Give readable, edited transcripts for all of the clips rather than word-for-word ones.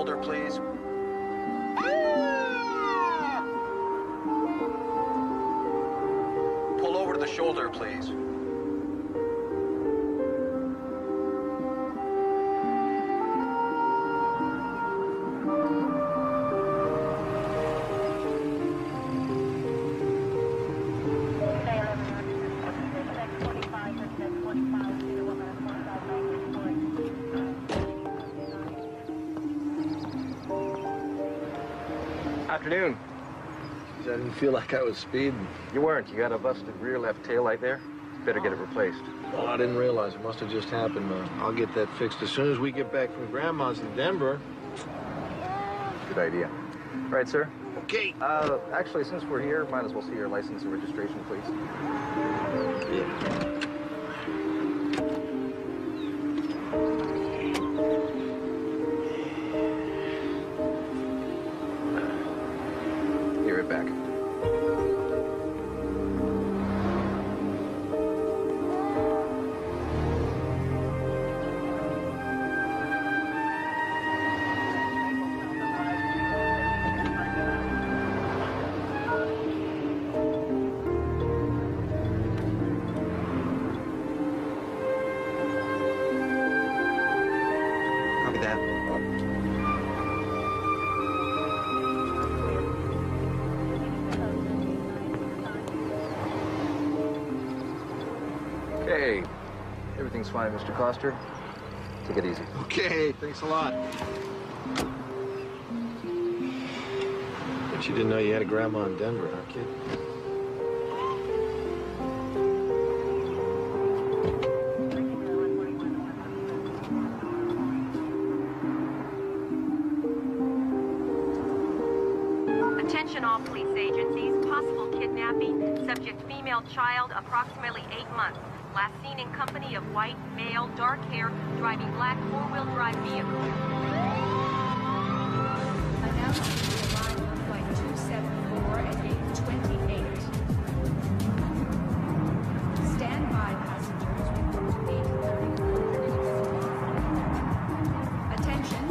shoulder, please. Pull over to the shoulder, please. Afternoon. I didn't feel like I was speeding. You weren't. You got a busted rear left tail light there. Better get it replaced. Well, I didn't realize. It must have just happened. I'll get that fixed as soon as we get back from Grandma's in Denver. Good idea. Right, sir? Okay. Actually, since we're here, might as well see your license and registration, please. Yeah. Be right back. Copy that. Okay. Everything's fine, Mr. Coster. Take it easy. Okay, thanks a lot. Bet you didn't know you had a grandma in Denver, huh, kid? Attention all police agencies. Possible kidnapping. Subject female child, approximately 8 months. Last seen in company of white, male, dark hair, driving black four-wheel drive vehicle. Announced to arrive on flight 274 at 8:28. Stand by, passengers. Report 8:34. Attention.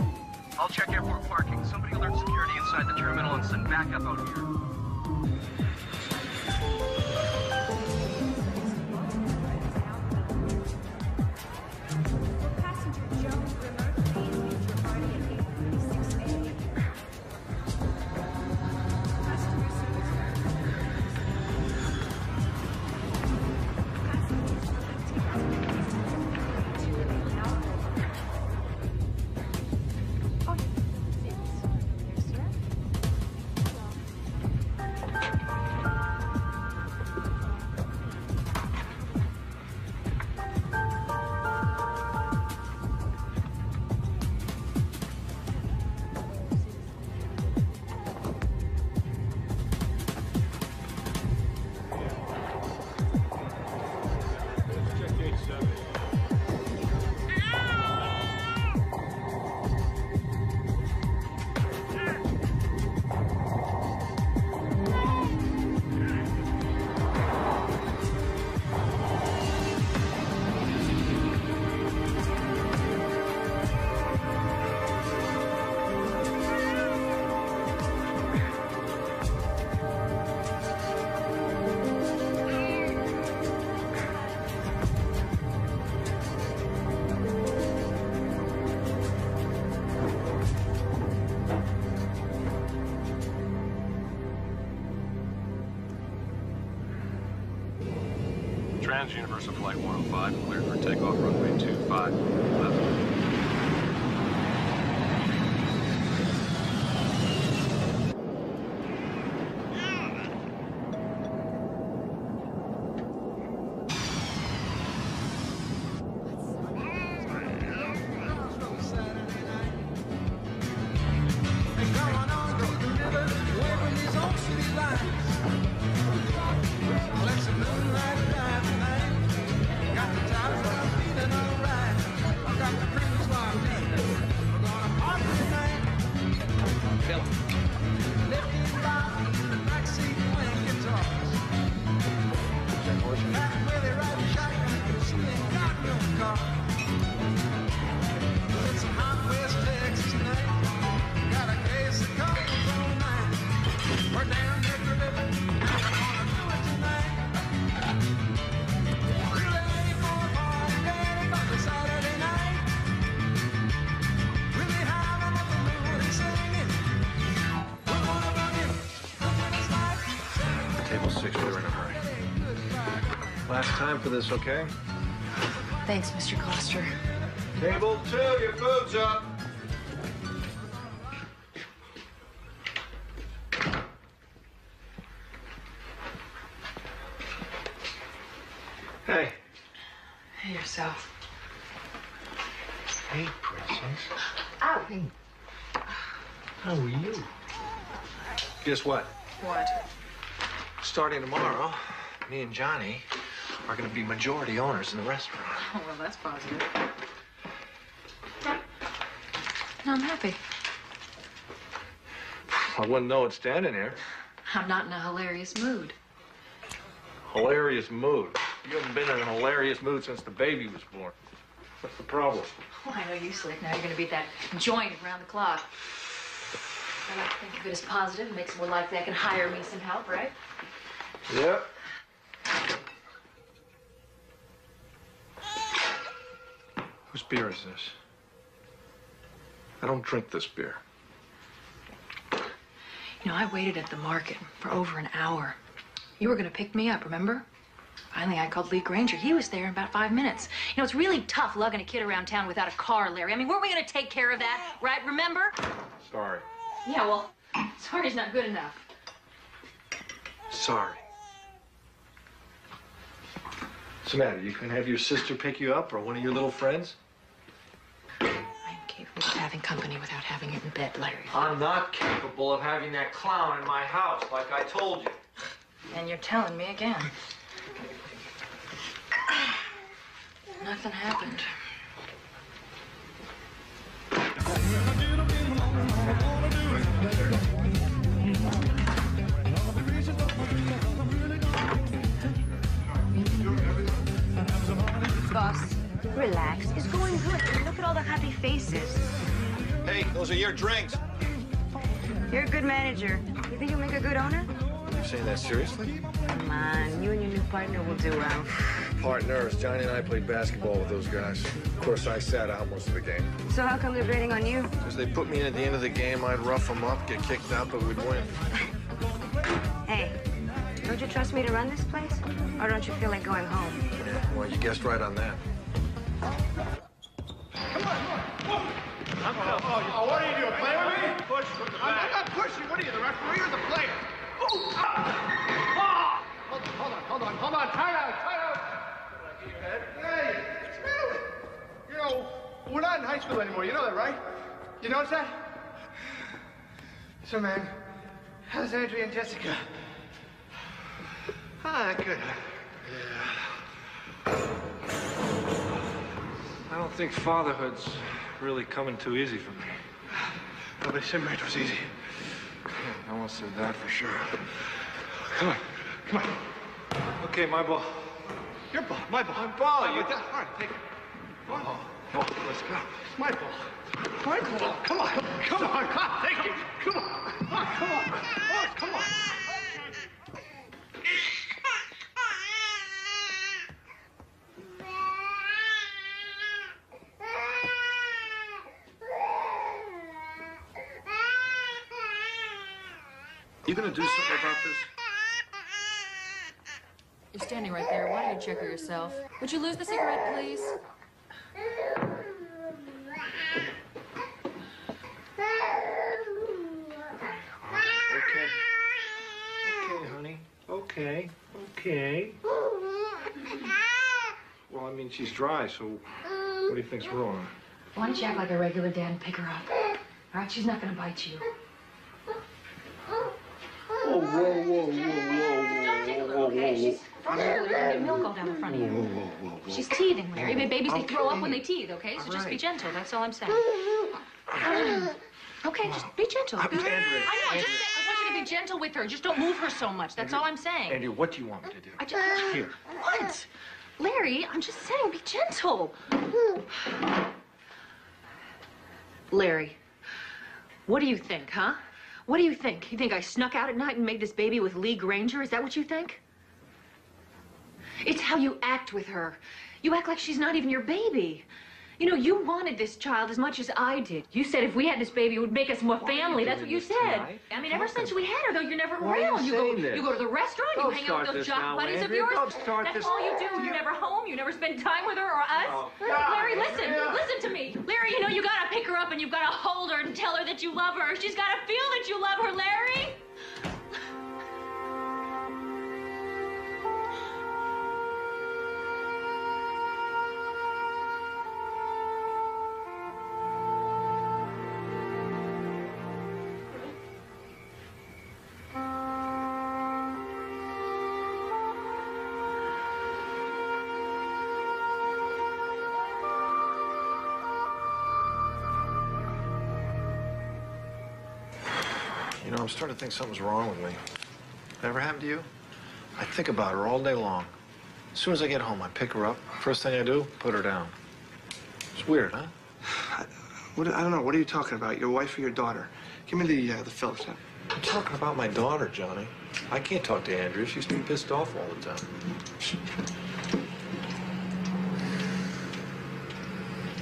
I'll check airport parking. Somebody alert security inside the terminal and send backup out here. Passenger Joe Rimmer, please meet your party at 8:36 a.m. Customer service. Passengers collecting alcohol. Oh, it's here, sir. Trans-Universal Flight 105, cleared for takeoff runway 25 left. Got the top, I'm feeling alright. I got the Last time for this, okay? Thanks, Mr. Coster. Table 2, your food's up. Hey. Hey, yourself. Hey, princess. Ow. Hey. How are you? Guess what? What? Starting tomorrow, me and Johnny are going to be majority owners in the restaurant. Oh, well, that's positive. No, I'm happy. I wouldn't know it standing here. I'm not in a hilarious mood. Hilarious mood. You haven't been in a hilarious mood since the baby was born. What's the problem? Well, I know you, Slick. Now you're going to be at that joint around the clock. I like to think of it as positive. It makes it more likely I can hire me some help, right? Yep. Whose beer is this? I don't drink this beer. You know, I waited at the market for over an hour. You were going to pick me up, remember? Finally, I called Lee Granger. He was there in about 5 minutes. You know, it's really tough lugging a kid around town without a car, Larry. I mean, weren't we going to take care of that, right? Remember? Sorry. Yeah, well, sorry's not good enough. Sorry. What's the matter? You can have your sister pick you up or one of your little friends? I'm capable of having company without having it in bed, Larry. I'm not capable of having that clown in my house, like I told you. And you're telling me again. Nothing happened. Boss, relax. It's going good. Look at all the happy faces. Hey, those are your drinks. You're a good manager. You think you'll make a good owner? You're saying that seriously? Come on, you and your new partner will do well. Partners. Johnny and I played basketball with those guys. Of course, I sat out most of the game. So how come they're grading on you? Because they put me in at the end of the game, I'd rough them up, get kicked out, but we'd win. Hey, don't you trust me to run this place? Or don't you feel like going home? Yeah, well, you guessed right on that. Oh, what are you doing? Play with me? Push from the back. I'm not pushing. What are you, the referee or the player? Oh! Ah! Hold on. Time out. Hey, smell it. You know, we're not in high school anymore. You know that, right? You notice that? So, man, how's Andrea and Jessica? Ah, good. Yeah. I don't think fatherhood's really coming too easy for me. Nobody said marriage was easy. No one said that for sure. Come on. Okay, my ball. Your ball, my ball. My ball, All you... right, take it. Oh, let's go. It's my ball. My ball. Come on. Take it. Come on. Oh, come on. You gonna do something about this? You're standing right there. Why don't you check her yourself? Would you lose the cigarette, please? Okay. Okay, honey. Okay. Well, I mean, she's dry, so what do you think's wrong? Why don't you act like a regular dad and pick her up? All right, she's not going to bite you. Whoa. Okay, she's frustrated. Get milk all down the front of you. She's teething, Larry. Babies, they throw up when they teethe, okay? So just be gentle. That's all I'm saying. Okay, just be gentle. Andrea, I know. I want you to be gentle with her. Just don't move her so much. That's all I'm saying. Andrea, what do you want me to do? Here. What? Larry, I'm just saying, be gentle. Larry, what do you think, huh? What do you think? You think I snuck out at night and made this baby with Lee Granger? Is that what you think? It's how you act with her. You act like she's not even your baby. You know, you wanted this child as much as I did. You said if we had this baby, it would make us more family. That's what you said. Tonight? I mean, ever since we had her, though, you're never Why are you around. saying this? You go to the restaurant, you Don't hang out start with those this jock now, buddies of Andrea. yours. Don't start That's this. all you do. You're never home. You never spend time with her or us. Larry, listen. Listen to me. Larry, you know, you gotta pick her up and you've gotta hold her and tell her that you love her. She's gotta feel that you love her, Larry. You know, I'm starting to think something's wrong with me. Ever happened to you? I think about her all day long. As soon as I get home, I pick her up. First thing I do, put her down. It's weird, huh? I don't know. What are you talking about? Your wife or your daughter? Give me the Phillips then. I'm talking about my daughter, Johnny. I can't talk to Andrea. She's too pissed off all the time.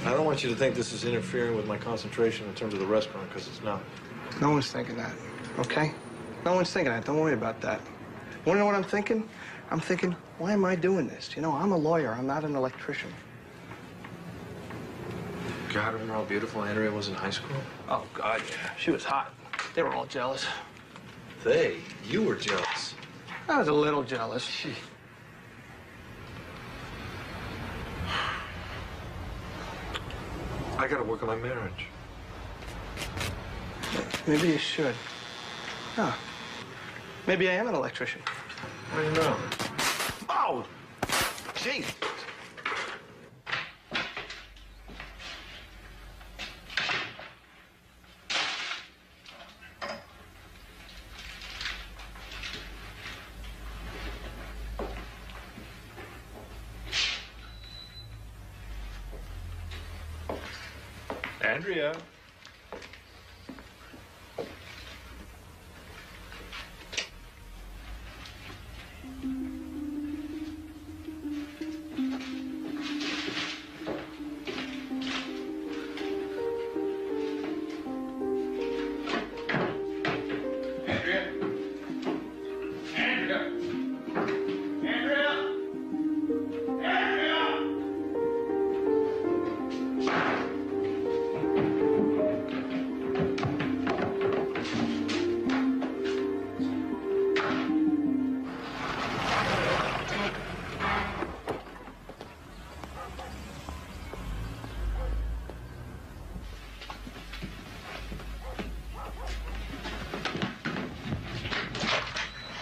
I don't want you to think this is interfering with my concentration in terms of the restaurant, because it's not. No one's thinking that, okay? No one's thinking that. Don't worry about that. Want to know what I'm thinking? I'm thinking, why am I doing this? You know, I'm a lawyer. I'm not an electrician. God, remember how beautiful Andrea was in high school? Oh, God, yeah. She was hot. They were all jealous. You were jealous. I was a little jealous. I gotta work on my marriage. Maybe you should. Huh. Maybe I am an electrician. How do you know? Oh! Jeez. Andrea.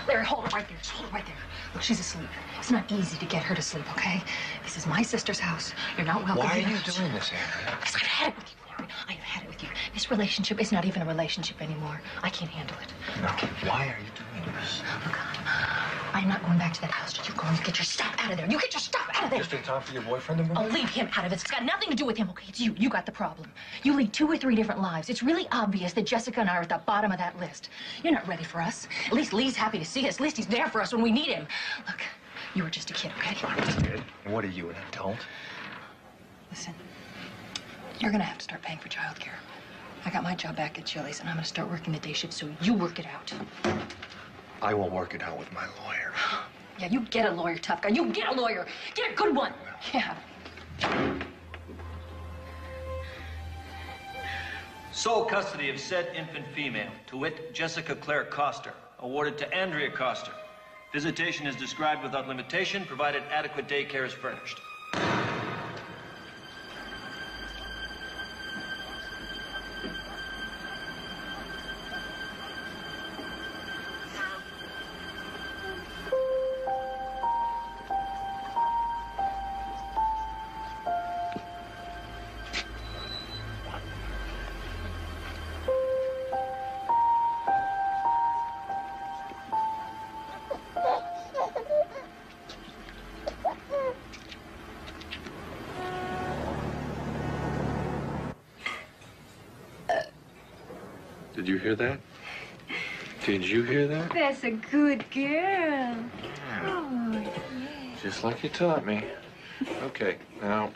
Larry, hold it right there. Just hold it right there. Look, she's asleep. It's not easy to get her to sleep, okay? This is my sister's house. You're not welcome Why are here. you doing this, Andrea? Because I've had it with you, Larry. I have had it with you. This relationship is not even a relationship anymore. I can't handle it. No. Why are you doing this? Look, I'm not going back to that house. You're going to get your stuff out of there. You get your stuff out of there. Just in time for your boyfriend to move? Oh, leave him out of it. It's got nothing to do with him, okay? It's you. You got the problem. You lead 2 or 3 different lives. It's really obvious that Jessica and I are at the bottom of that list. You're not ready for us. At least Lee's happy to see us. At least he's there for us when we need him. Look, you were just a kid, okay? I'm just a kid. What are you, an adult? Listen, you're gonna have to start paying for childcare. I got my job back at Chili's, and I'm gonna start working the day shift, so you work it out. I will work it out with my lawyer. Yeah, you get a lawyer, tough guy. You get a lawyer. Get a good one. Yeah. Sole custody of said infant female, to wit, Jessica Claire Coster, awarded to Andrea Coster. Visitation is described without limitation, provided adequate daycare is furnished. Did you hear that? Did you hear that? That's a good girl. Oh, Just like you taught me. Okay, now,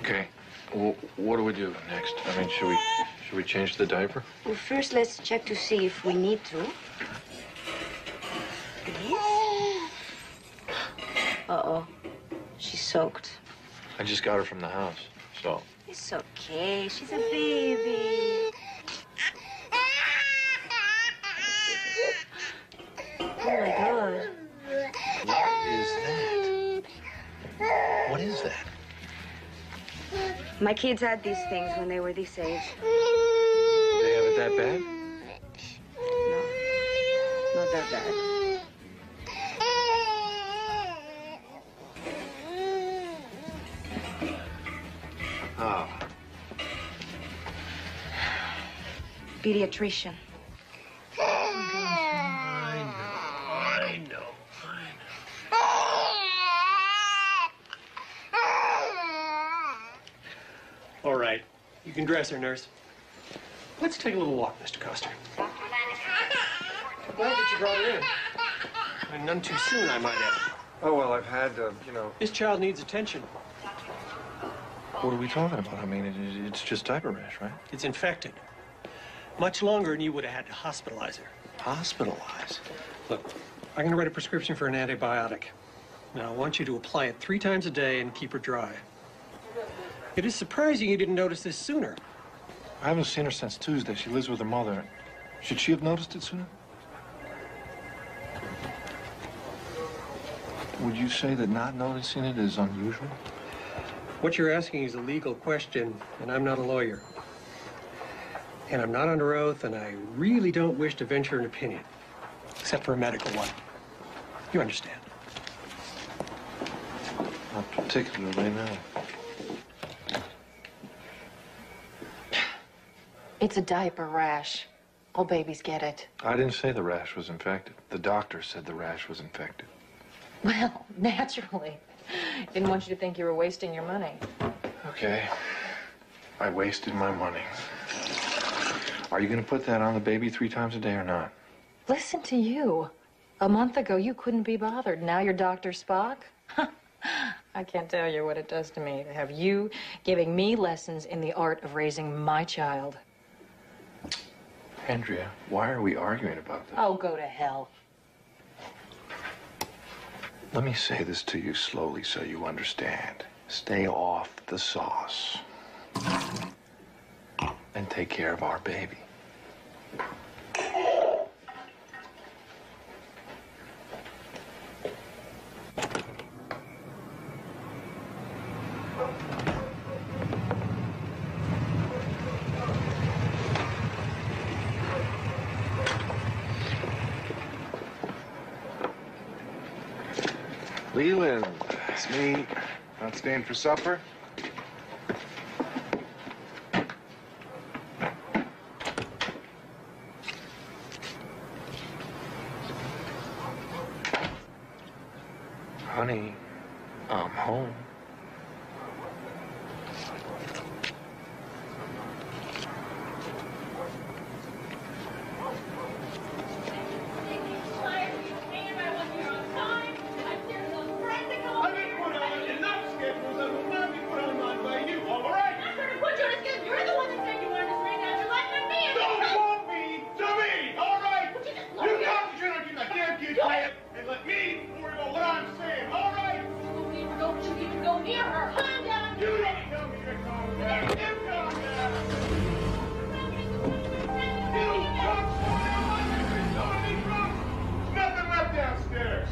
Okay. Well, what do we do next? I mean, should we change the diaper? Well, first, let's check to see if we need to. Uh-oh. She's soaked. I just got her from the house, so. It's okay. She's a baby. Oh, my God. What is that? My kids had these things when they were this age. They have it that bad? No, not that bad. Oh. Pediatrician. I know. All right. You can dress her, nurse. Let's take a little walk, Mr. Coster. I'm glad that you brought her in. And none too soon, I might add. Oh, well, I've had, you know... This child needs attention. What are we talking about? I mean, it's just diaper rash, right? It's infected. Much longer, and you would have had to hospitalize her. Hospitalize? Look, I'm going to write a prescription for an antibiotic. Now, I want you to apply it 3 times a day and keep her dry. It is surprising you didn't notice this sooner. I haven't seen her since Tuesday. She lives with her mother. Should she have noticed it sooner? Would you say that not noticing it is unusual? What you're asking is a legal question, and I'm not a lawyer. And I'm not under oath, and I really don't wish to venture an opinion, except for a medical one. You understand? Not particularly, no. It's a diaper rash. All babies get it. I didn't say the rash was infected. The doctor said the rash was infected. Well, naturally. Didn't want you to think you were wasting your money. Okay. I wasted my money. Are you going to put that on the baby 3 times a day or not? Listen to you. A month ago, you couldn't be bothered. Now you're Dr. Spock? I can't tell you what it does to me to have you giving me lessons in the art of raising my child. Andrea, why are we arguing about this? Oh, go to hell. Let me say this to you slowly so you understand. Stay off the sauce. And take care of our baby. Leland, it's me. Not staying for supper? Honey, I'm home.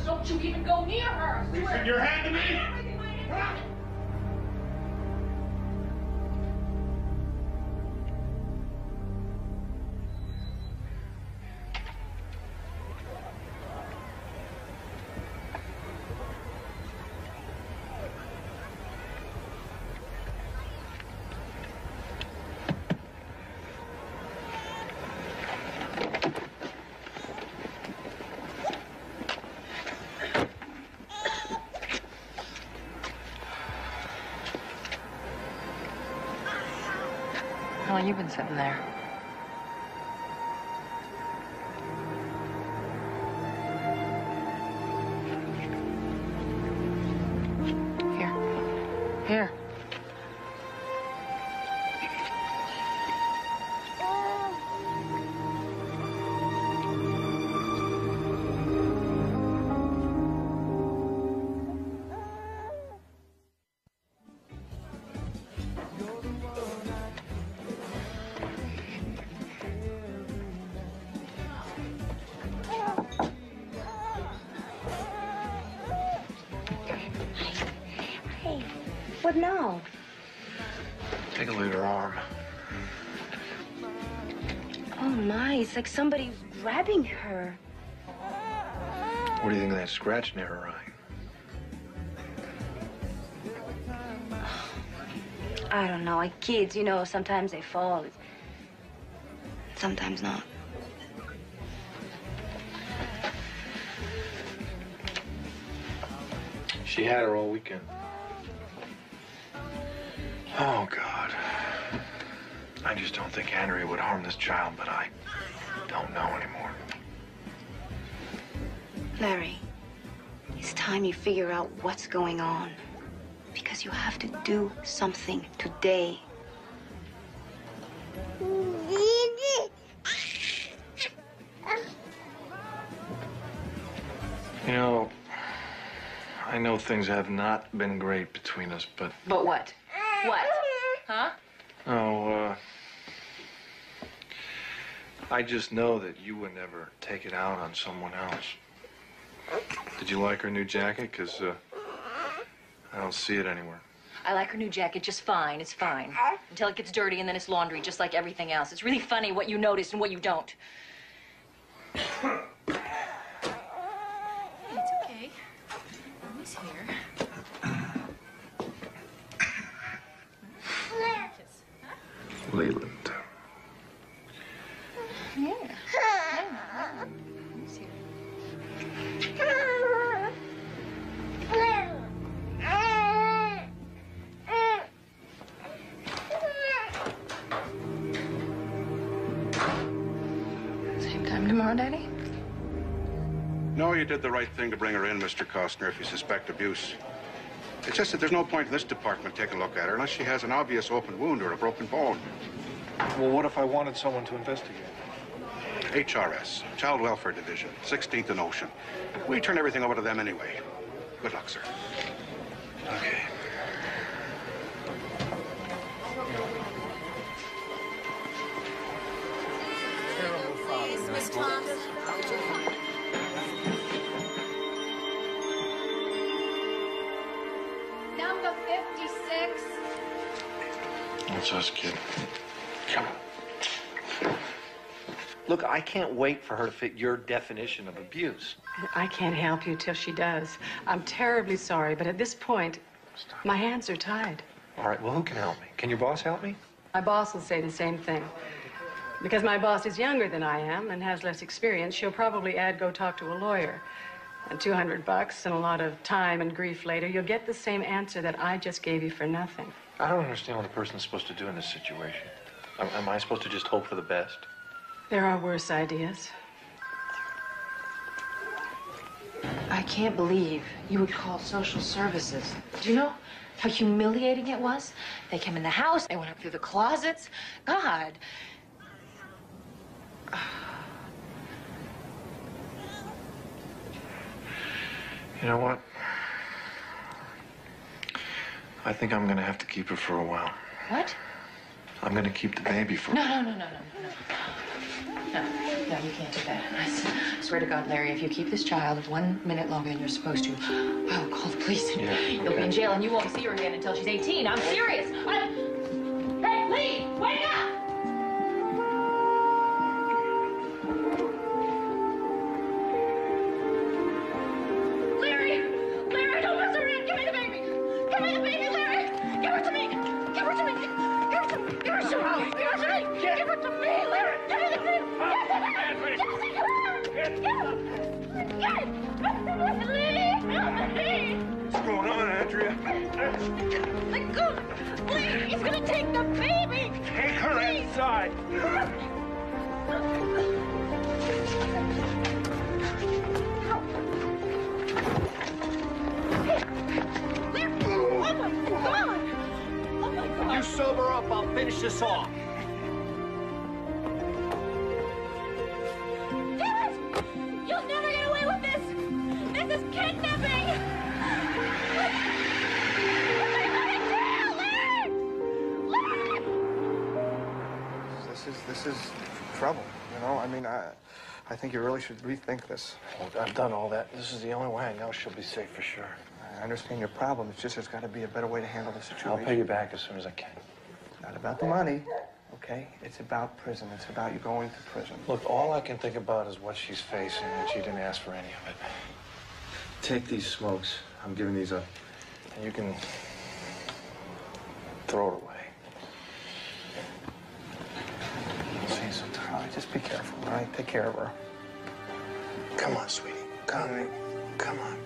Don't you even go near her! Raising your hand to me? How long you been sitting there? Here. What now? Take a look at her arm. Oh, my. It's like somebody grabbing her. What do you think of that scratch near her eye? I don't know. Like kids, you know, sometimes they fall. Sometimes not. She had her all weekend. Oh, God. I just don't think Andrea would harm this child, but I don't know anymore. Larry, it's time you figure out what's going on. Because you have to do something today. You know, I know things have not been great between us, but... But what? What? Huh? I just know that you would never take it out on someone else. Did you like her new jacket? Because, I don't see it anywhere. I like her new jacket just fine. It's fine. Until it gets dirty and then it's laundry, just like everything else. It's really funny what you notice and what you don't. It's okay. Mommy's here. Leland. Yeah. Mommy's here. Same time tomorrow, Daddy? No, you did the right thing to bring her in, Mr. Costner, if you suspect abuse. It's just that there's no point in this department taking a look at her unless she has an obvious open wound or a broken bone. Well, what if I wanted someone to investigate? HRS, Child Welfare Division, 16th and Ocean. We turn everything over to them anyway. Good luck, sir. Okay. Miss Thompson. Number 56. That's us, kid. Come on. Look, I can't wait for her to fit your definition of abuse. I can't help you till she does. I'm terribly sorry, but at this point, my hands are tied. All right, well, who can help me? Can your boss help me? My boss will say the same thing. Because my boss is younger than I am and has less experience, she'll probably add go talk to a lawyer. And $200 and a lot of time and grief later, you'll get the same answer that I just gave you for nothing. I don't understand what a person's supposed to do in this situation. Am I supposed to just hope for the best? There are worse ideas. I can't believe you would call social services. Do you know how humiliating it was? They came in the house, they went up through the closets. God. You know what? I think I'm gonna have to keep her for a while. What? I'm gonna keep the baby for... No, you can't do that. I swear to God, Larry, if you keep this child 1 minute longer than you're supposed to, I will call the police. Yeah, You'll be in jail and you won't see her again until she's 18. I'm serious. Hey, Lee, wake up! Larry, don't mess around. Give me the baby. Give me the baby, Larry. Give her to me. Give her to me. Give her to me. Give her to me. Give her to me. Give her to me, Larry. Give me the baby. What's going on, Andrea? Let go. Please, he's gonna take the baby. Take her inside. Oh my God! Oh my God! You sober up, I'll finish this off. Damn it! You'll never get away with this! This is kidnapping! This is trouble, you know? I mean, I think you really should rethink this. Look, I've done all that. This is the only way I know she'll be safe for sure. I understand your problem. It's just there's got to be a better way to handle the situation. I'll pay you back as soon as I can. Not about the money, okay? It's about prison. It's about you going to prison. Look, all I can think about is what she's facing, and she didn't ask for any of it. Take these smokes. I'm giving these up. And you can throw it away. See you sometime. All right, just be careful, all right? Take care of her. Come on, sweetie. Come on. Come on.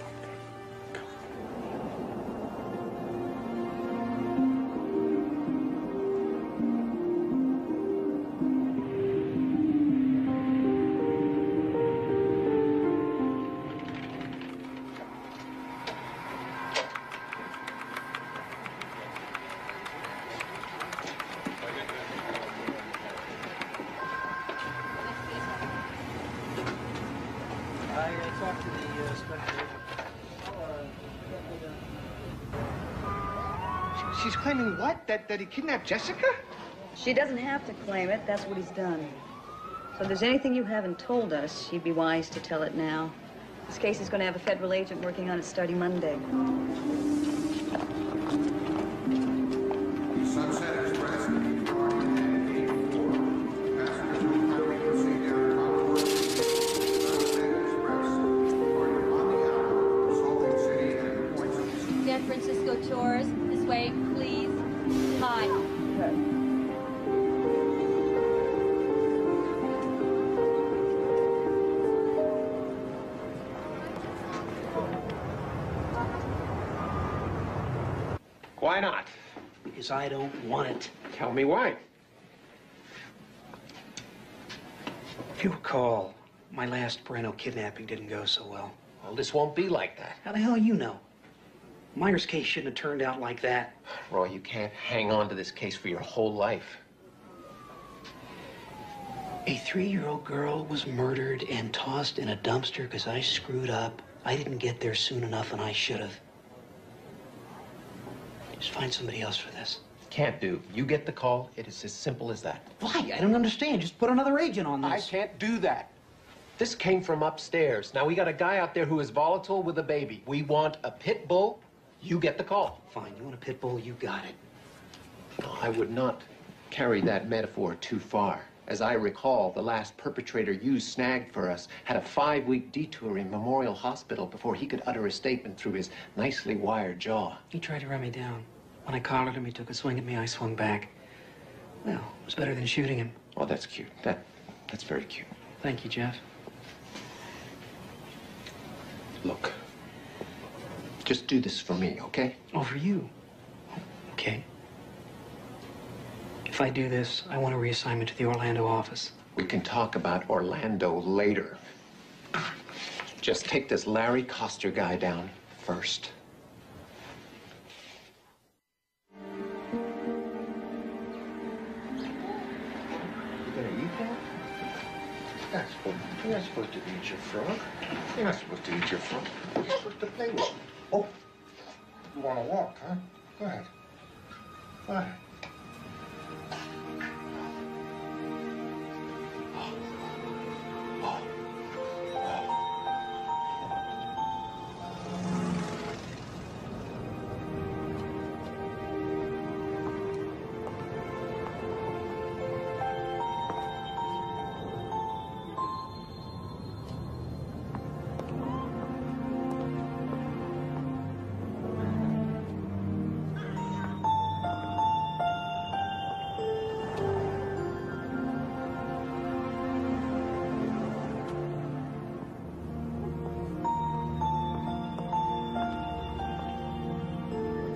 She's claiming what? That he kidnapped Jessica? She doesn't have to claim it. That's what he's done. So if there's anything you haven't told us, you'd be wise to tell it now. This case is going to have a federal agent working on it starting Monday. Sunset Express, departing at 8:04. Passengers will kindly proceed down Concord. Sunset Express, departing on the hour, Salt Lake City and points of San Francisco tours, this way, please. Hi. Why not? Because I don't want it. Tell me why. If you recall, my last Breno kidnapping didn't go so well. Well, this won't be like that. How the hell you know? Myers' case shouldn't have turned out like that. Roy, you can't hang on to this case for your whole life. A 3-year-old girl was murdered and tossed in a dumpster because I screwed up. I didn't get there soon enough, and I should have. Just find somebody else for this. Can't do. You get the call, it is as simple as that. Why? I don't understand. Just put another agent on this. I can't do that. This came from upstairs. Now, we got a guy out there who is volatile with a baby. We want a pit bull. You get the call. Fine. You want a pit bull? You got it. No, I would not carry that metaphor too far. As I recall, the last perpetrator you snagged for us had a 5-week detour in Memorial Hospital before he could utter a statement through his nicely wired jaw. He tried to run me down. When I collared him, he took a swing at me. I swung back. Well, it was better than shooting him. Oh, that's cute. That's very cute. Thank you, Jeff. Look, just do this for me, okay? Oh, for you? Okay. If I do this, I want a reassignment to the Orlando office. We can talk about Orlando later. Just take this Larry Coster guy down first. You gonna eat that? You're not supposed to eat your frog. You're not supposed to eat your frog. You're supposed to play with it. Oh, you want to walk, huh? Go ahead. Go ahead.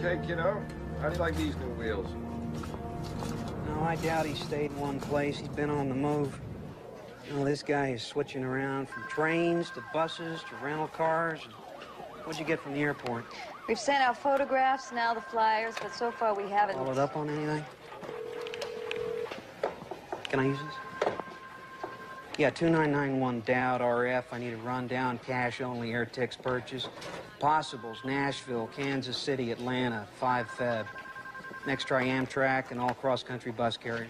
Okay, kiddo. How do you like these new wheels? No, I doubt he stayed in one place. He's been on the move. You know, this guy is switching around from trains to buses to rental cars. What'd you get from the airport? We've sent out photographs, now the flyers, but so far we haven't... Followed up on anything? Can I use this? Yeah, 2991 Dowd RF. I need a rundown, cash-only air tickets purchase. Possibles, Nashville, Kansas City, Atlanta, 5 Feb. Next try Amtrak and all cross-country bus carriers.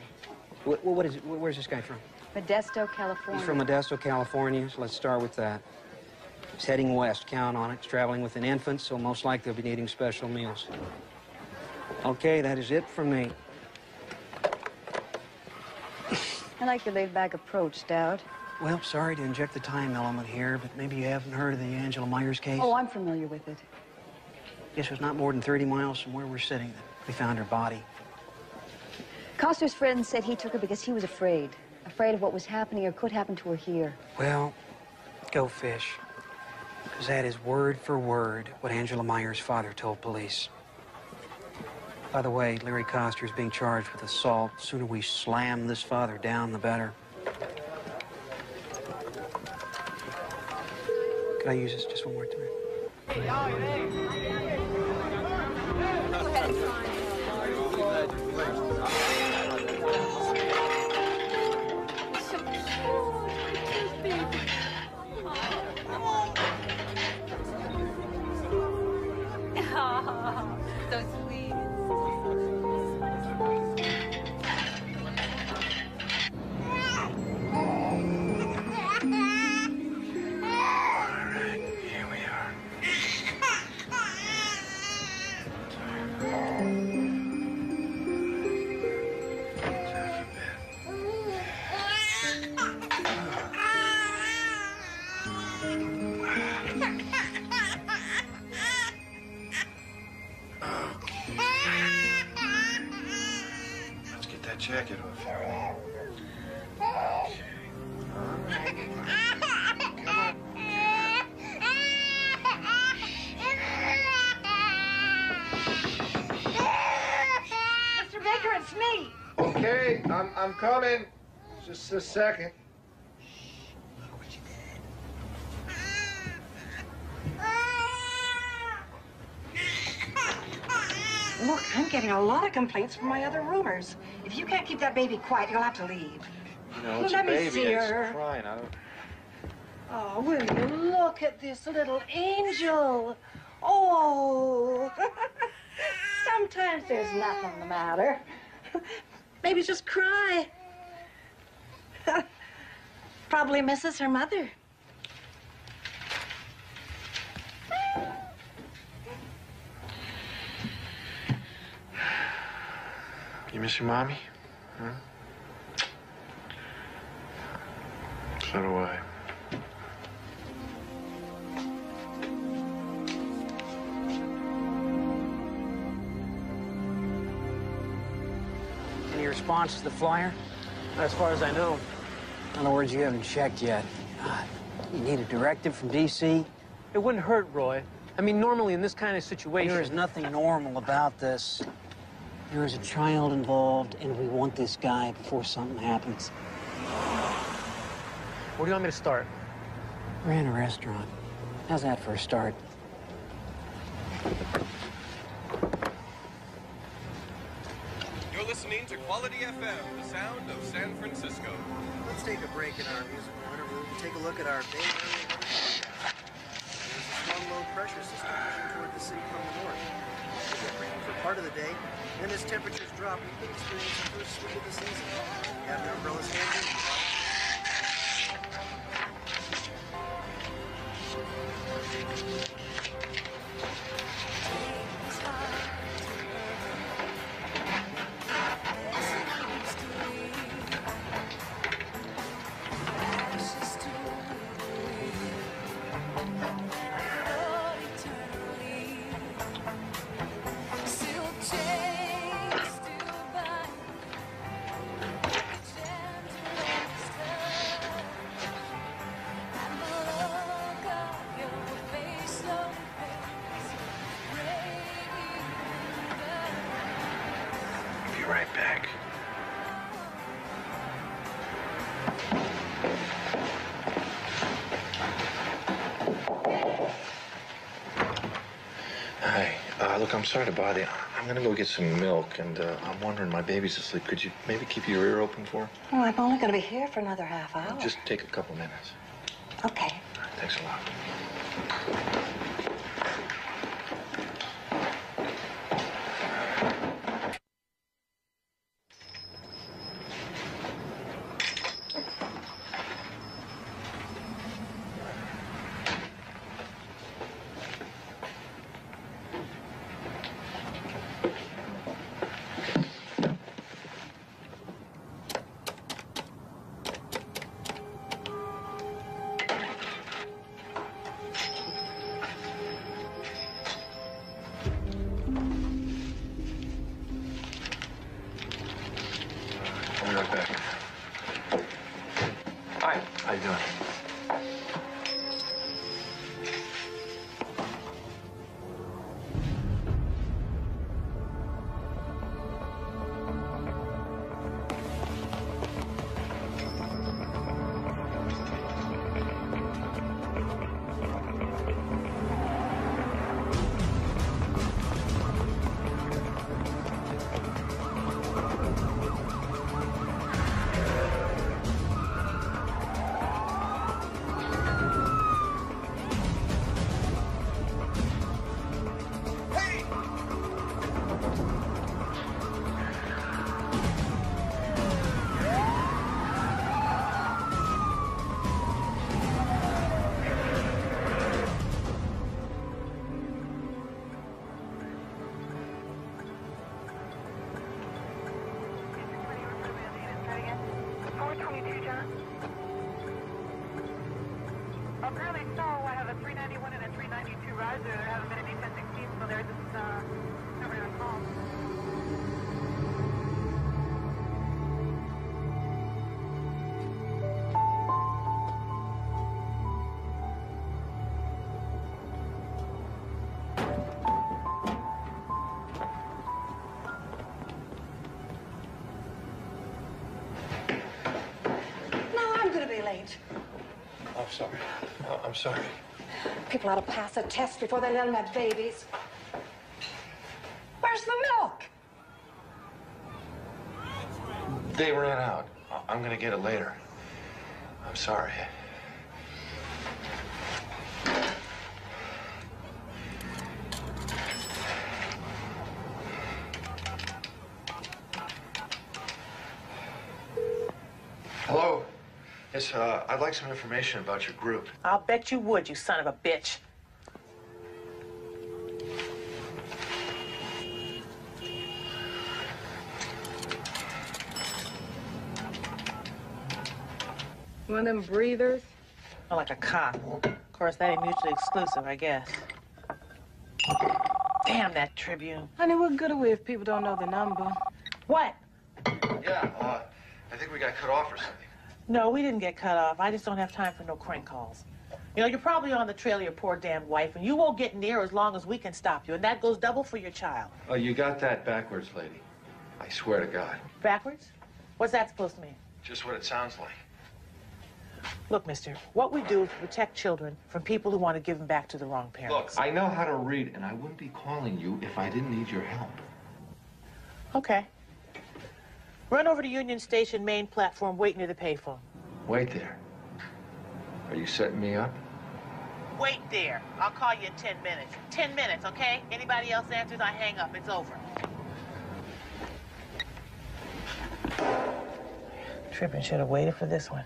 What is it? Where's this guy from? Modesto, California. He's from Modesto, California, so let's start with that. He's heading west. Count on it. He's traveling with an infant, so most likely he'll be needing special meals. Okay, that is it for me. I like your laid-back approach, Stout. Well, sorry to inject the time element here, but maybe you haven't heard of the Angela Myers case? Oh, I'm familiar with it. Guess it was not more than 30 miles from where we're sitting that we found her body. Coster's friend said he took her because he was afraid. Afraid of what was happening or could happen to her here. Well, go fish. Because that is word for word what Angela Myers' father told police. By the way, Larry Coster's being charged with assault. The sooner we slam this father down, the better. Could I use this just one more time? So sweet. Here we are. Let's get that jacket off here. Mr. Baker, it's me. Okay, I'm coming. Just a second. Look, I'm getting a lot of complaints from my other roomers. If you can't keep that baby quiet, you'll have to leave. You know, it's Let a me baby. see It's her. crying. I don't... Oh, will you look at this little angel? Oh. Sometimes there's nothing the matter. Maybe just cry. Probably misses her mother. You miss your mommy? Huh? So do I. Any response to the flyer? As far as I know. In other words, you haven't checked yet. You need a directive from D.C.? It wouldn't hurt, Roy. I mean, normally in this kind of situation... There is nothing normal about this. There is a child involved, and we want this guy before something happens. Where do you want me to start? We're in a restaurant. How's that for a start? You're listening to Quality FM, the sound of San Francisco. Let's take a break in our musical interlude and take a look at our Bay Area weather forecast. There's a strong low pressure system pushing toward the city from the north. We'll get rain for part of the day, then as temperatures drop, we could experience the first sleet of the season. Have your umbrellas handy. Be right back. Hi. Look, I'm sorry to bother you. I'm gonna go get some milk, and I'm wondering, my baby's asleep. Could you maybe keep your ear open for her? Oh, I'm only going to be here for another half hour. Just take a couple minutes. Okay. All right, thanks a lot. 391 and a 392 riser. There haven't been any 1016, so they're just covering on call. I'm sorry. I'm sorry. People ought to pass a test before they let them have babies. Where's the milk? They ran out. I'm gonna get it later. I'm sorry. Hello. Yes, I'd like some information about your group. I'll bet you would, you son of a bitch. One of them breathers? Oh, like a cop. Of course, that ain't mutually exclusive, I guess. Damn that Tribune. Honey, what good are we if people don't know the number? What? Yeah, I think we got cut off or something. No, we didn't get cut off. I just don't have time for no crank calls. You know, you're probably on the trail of your poor damn wife, and you won't get near as long as we can stop you, and that goes double for your child. Oh, you got that backwards, lady. I swear to God. Backwards? What's that supposed to mean? Just what it sounds like. Look, mister, what we do is protect children from people who want to give them back to the wrong parents. Look, I know how to read, and I wouldn't be calling you if I didn't need your help. Okay. Run over to Union Station main platform, wait near the payphone. Wait there. Are you setting me up? Wait there. I'll call you in 10 minutes. 10 minutes, okay? Anybody else answers, I hang up. It's over. Trippin' should have waited for this one.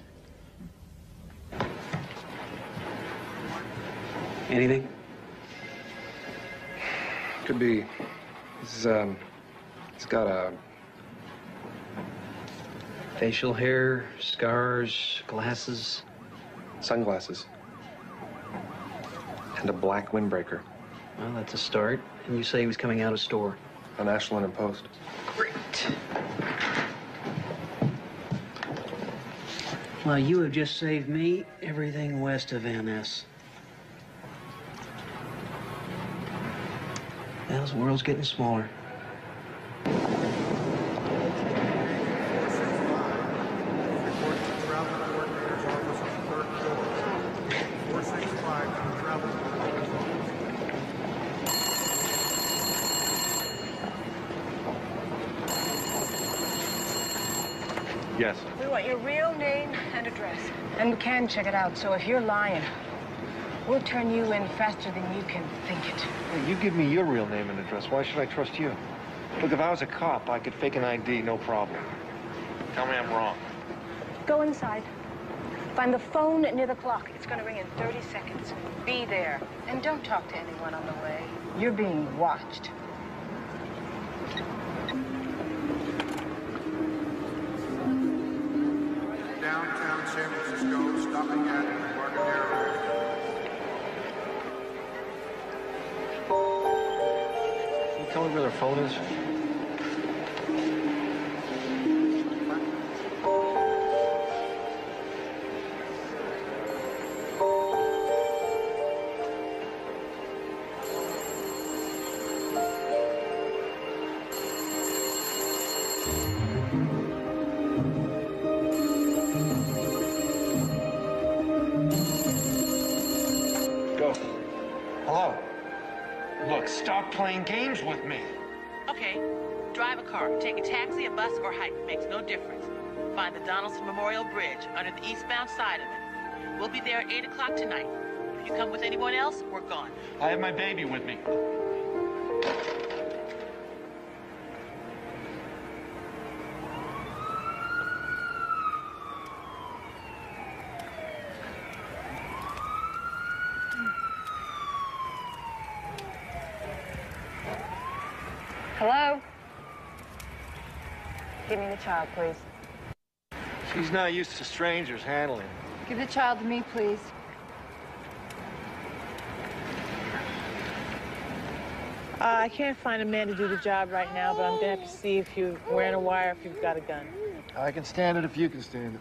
Anything? Could be. He's got a Facial hair, scars, glasses. sunglasses and a black windbreaker. Well, that's a start. And you say he was coming out of store. On Ashland and Post. Great. Well, you have just saved me everything west of NS. Well, the world's getting smaller. Yes. We want your real name and address. And we can check it out, so if you're lying, we'll turn you in faster than you can think it. Hey, you give me your real name and address. Why should I trust you? Look, if I was a cop, I could fake an ID, no problem. Tell me I'm wrong. Go inside. Find the phone near the clock. It's going to ring in 30 seconds. Be there. And don't talk to anyone on the way. You're being watched. Downtown San Francisco, stopping at Embarcadero. Can you tell me where their phone is? Go. Hello. Look, stop playing games with me. Okay, drive a car, take a taxi, a bus, or hike. Makes no difference. Find the Donaldson Memorial Bridge under the eastbound side of it. We'll be there at 8 o'clock tonight. If you come with anyone else, we're gone. I have my baby with me. Hello? Give me the child, please. She's not used to strangers handling. Give the child to me, please. I can't find a man to do the job right now, but I'm gonna have to see if you're wearing a wire, if you've got a gun. I can stand it if you can stand it.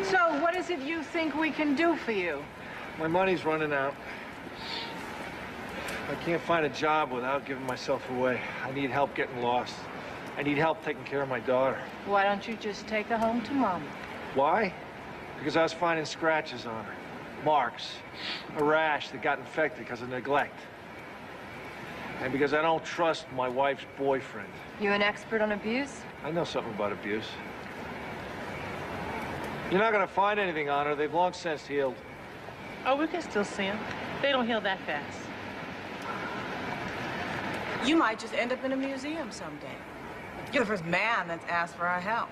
So, what is it you think we can do for you? My money's running out. I can't find a job without giving myself away. I need help getting lost. I need help taking care of my daughter. Why don't you just take her home to Mama? Why? Because I was finding scratches on her. Marks. A rash that got infected because of neglect. And because I don't trust my wife's boyfriend. You an expert on abuse? I know something about abuse. You're not gonna find anything on her. They've long since healed. Oh, we can still see them. They don't heal that fast. You might just end up in a museum someday. You're the first man that's asked for our help.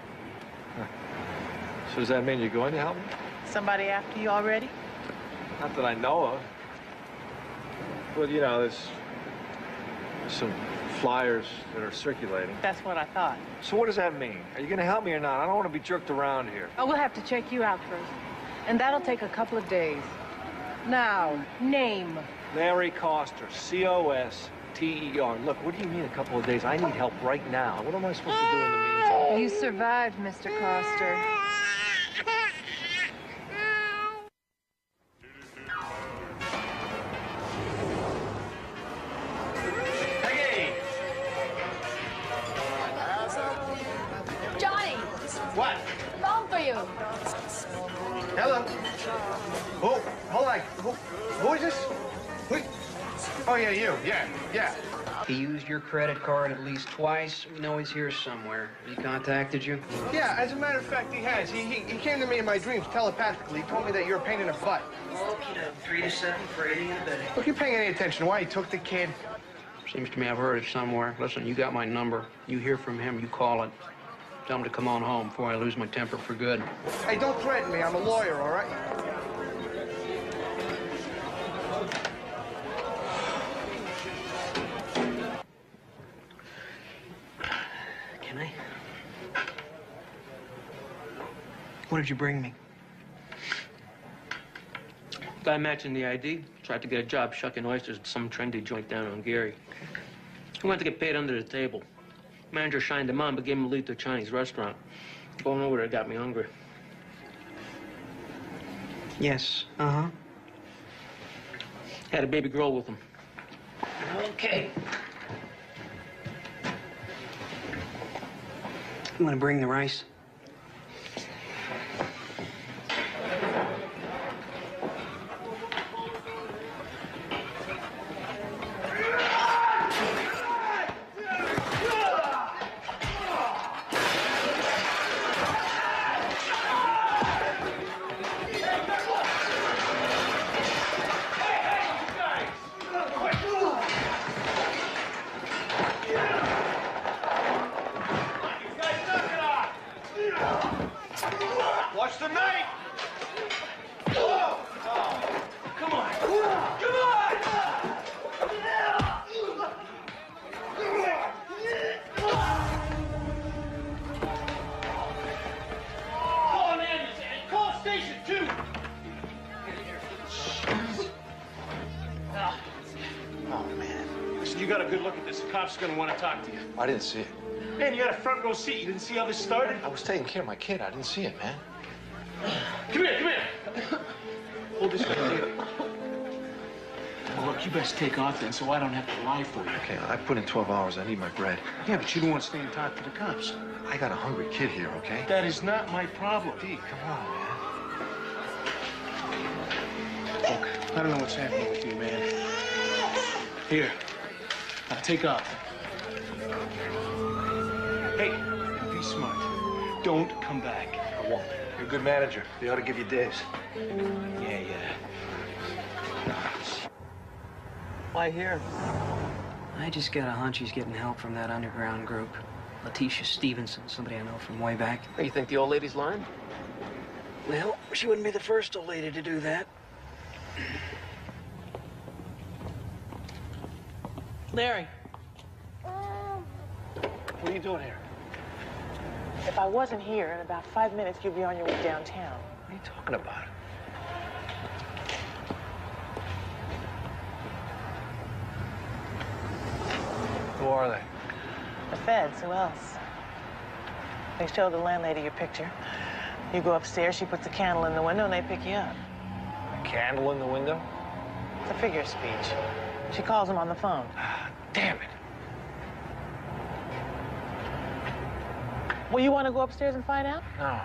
So does that mean you're going to help me? Somebody after you already? Not that I know of. Well, you know, there's some flyers that are circulating. That's what I thought. So what does that mean? Are you going to help me or not? I don't want to be jerked around here. Oh, we'll have to check you out first. And that'll take a couple of days. Now, name. Larry Coster, C-O-S-T-E-R. Look, what do you mean a couple of days? I need help right now. What am I supposed to do in the meantime? You survived, Mr. Coster. Johnny! What? Phone for you. Hello? Who? Hold on. Who is this? Oh, yeah, you. Yeah. He used your credit card at least twice. We know he's here somewhere. He contacted you? Yeah, as a matter of fact, he has. He came to me in my dreams telepathically. He told me that you're a pain in the butt. Okie doke, 3 to 7 for aiding and abetting. Look, you paying any attention? Why he took the kid? Seems to me I've heard it somewhere. Listen, you got my number. You hear from him, you call it. Tell him to come on home before I lose my temper for good. Hey, don't threaten me. I'm a lawyer, all right? Can I? What did you bring me? Guy matching the ID tried to get a job shucking oysters at some trendy joint down on Gary. He wanted to get paid under the table. Manager shined him on, but gave him a lead to a Chinese restaurant. Going over there got me hungry. Yes, uh-huh. Had a baby girl with him. Okay. You want to bring the rice? Watch the knife! Come on! Call an ambulance and call station 2! Oh, man. Listen, you got a good look at this. The cop's gonna want to talk to you. I didn't see it. Man, you got a front row seat. You didn't see how this started? I was taking care of my kid. I didn't see it, man. Come here. Hold this right here. Well, look, you best take off then so I don't have to lie for you. Okay, I put in 12 hours. I need my bread. Yeah, but you don't want to stay and talk to the cops. I got a hungry kid here, okay? That is not my problem. D, come on, man. Look, I don't know what's happening with you, man. Here. Now take off. Hey, be smart. Don't come back. I won't. You're a good manager. They ought to give you days. Yeah. Why here? I just got a hunch he's getting help from that underground group. Letitia Stevenson, somebody I know from way back. Hey, you think the old lady's lying? Well, she wouldn't be the first old lady to do that. Larry. What are you doing here? If I wasn't here, in about 5 minutes, you'd be on your way downtown. What are you talking about? Who are they? The feds, who else? They showed the landlady your picture. You go upstairs, she puts a candle in the window, and they pick you up. A candle in the window? It's a figure of speech. She calls him on the phone. Damn it. Well, you want to go upstairs and find out? No.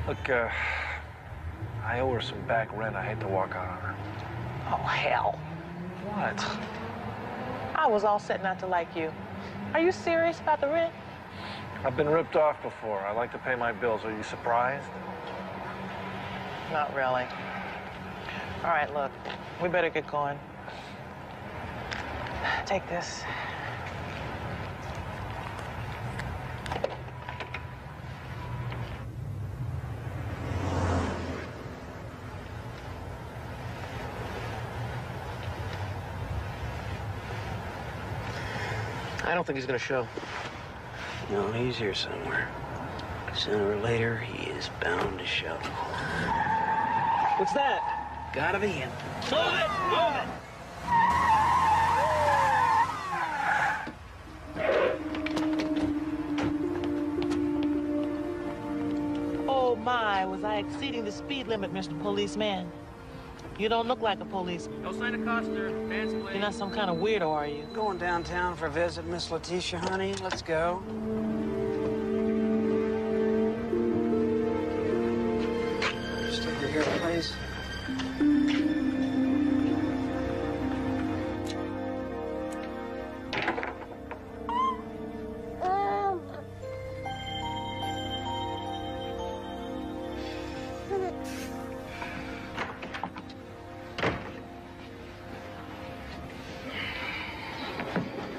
Look, I owe her some back rent. I hate to walk out on her. Oh, hell. What? I was all set not to like you. Are you serious about the rent? I've been ripped off before. I like to pay my bills. Are you surprised? Not really. All right, look, we better get going. Take this. I don't think he's gonna show. No, he's here somewhere. Sooner or later, he is bound to show. What's that? Gotta be him. Move it! Move it! Oh, my, was I exceeding the speed limit, Mr. Policeman? You don't look like a policeman. No sign of Coster. Dance, please. You're not some kind of weirdo, are you? Going downtown for a visit, Miss Letitia, honey. Let's go. Just over here, please.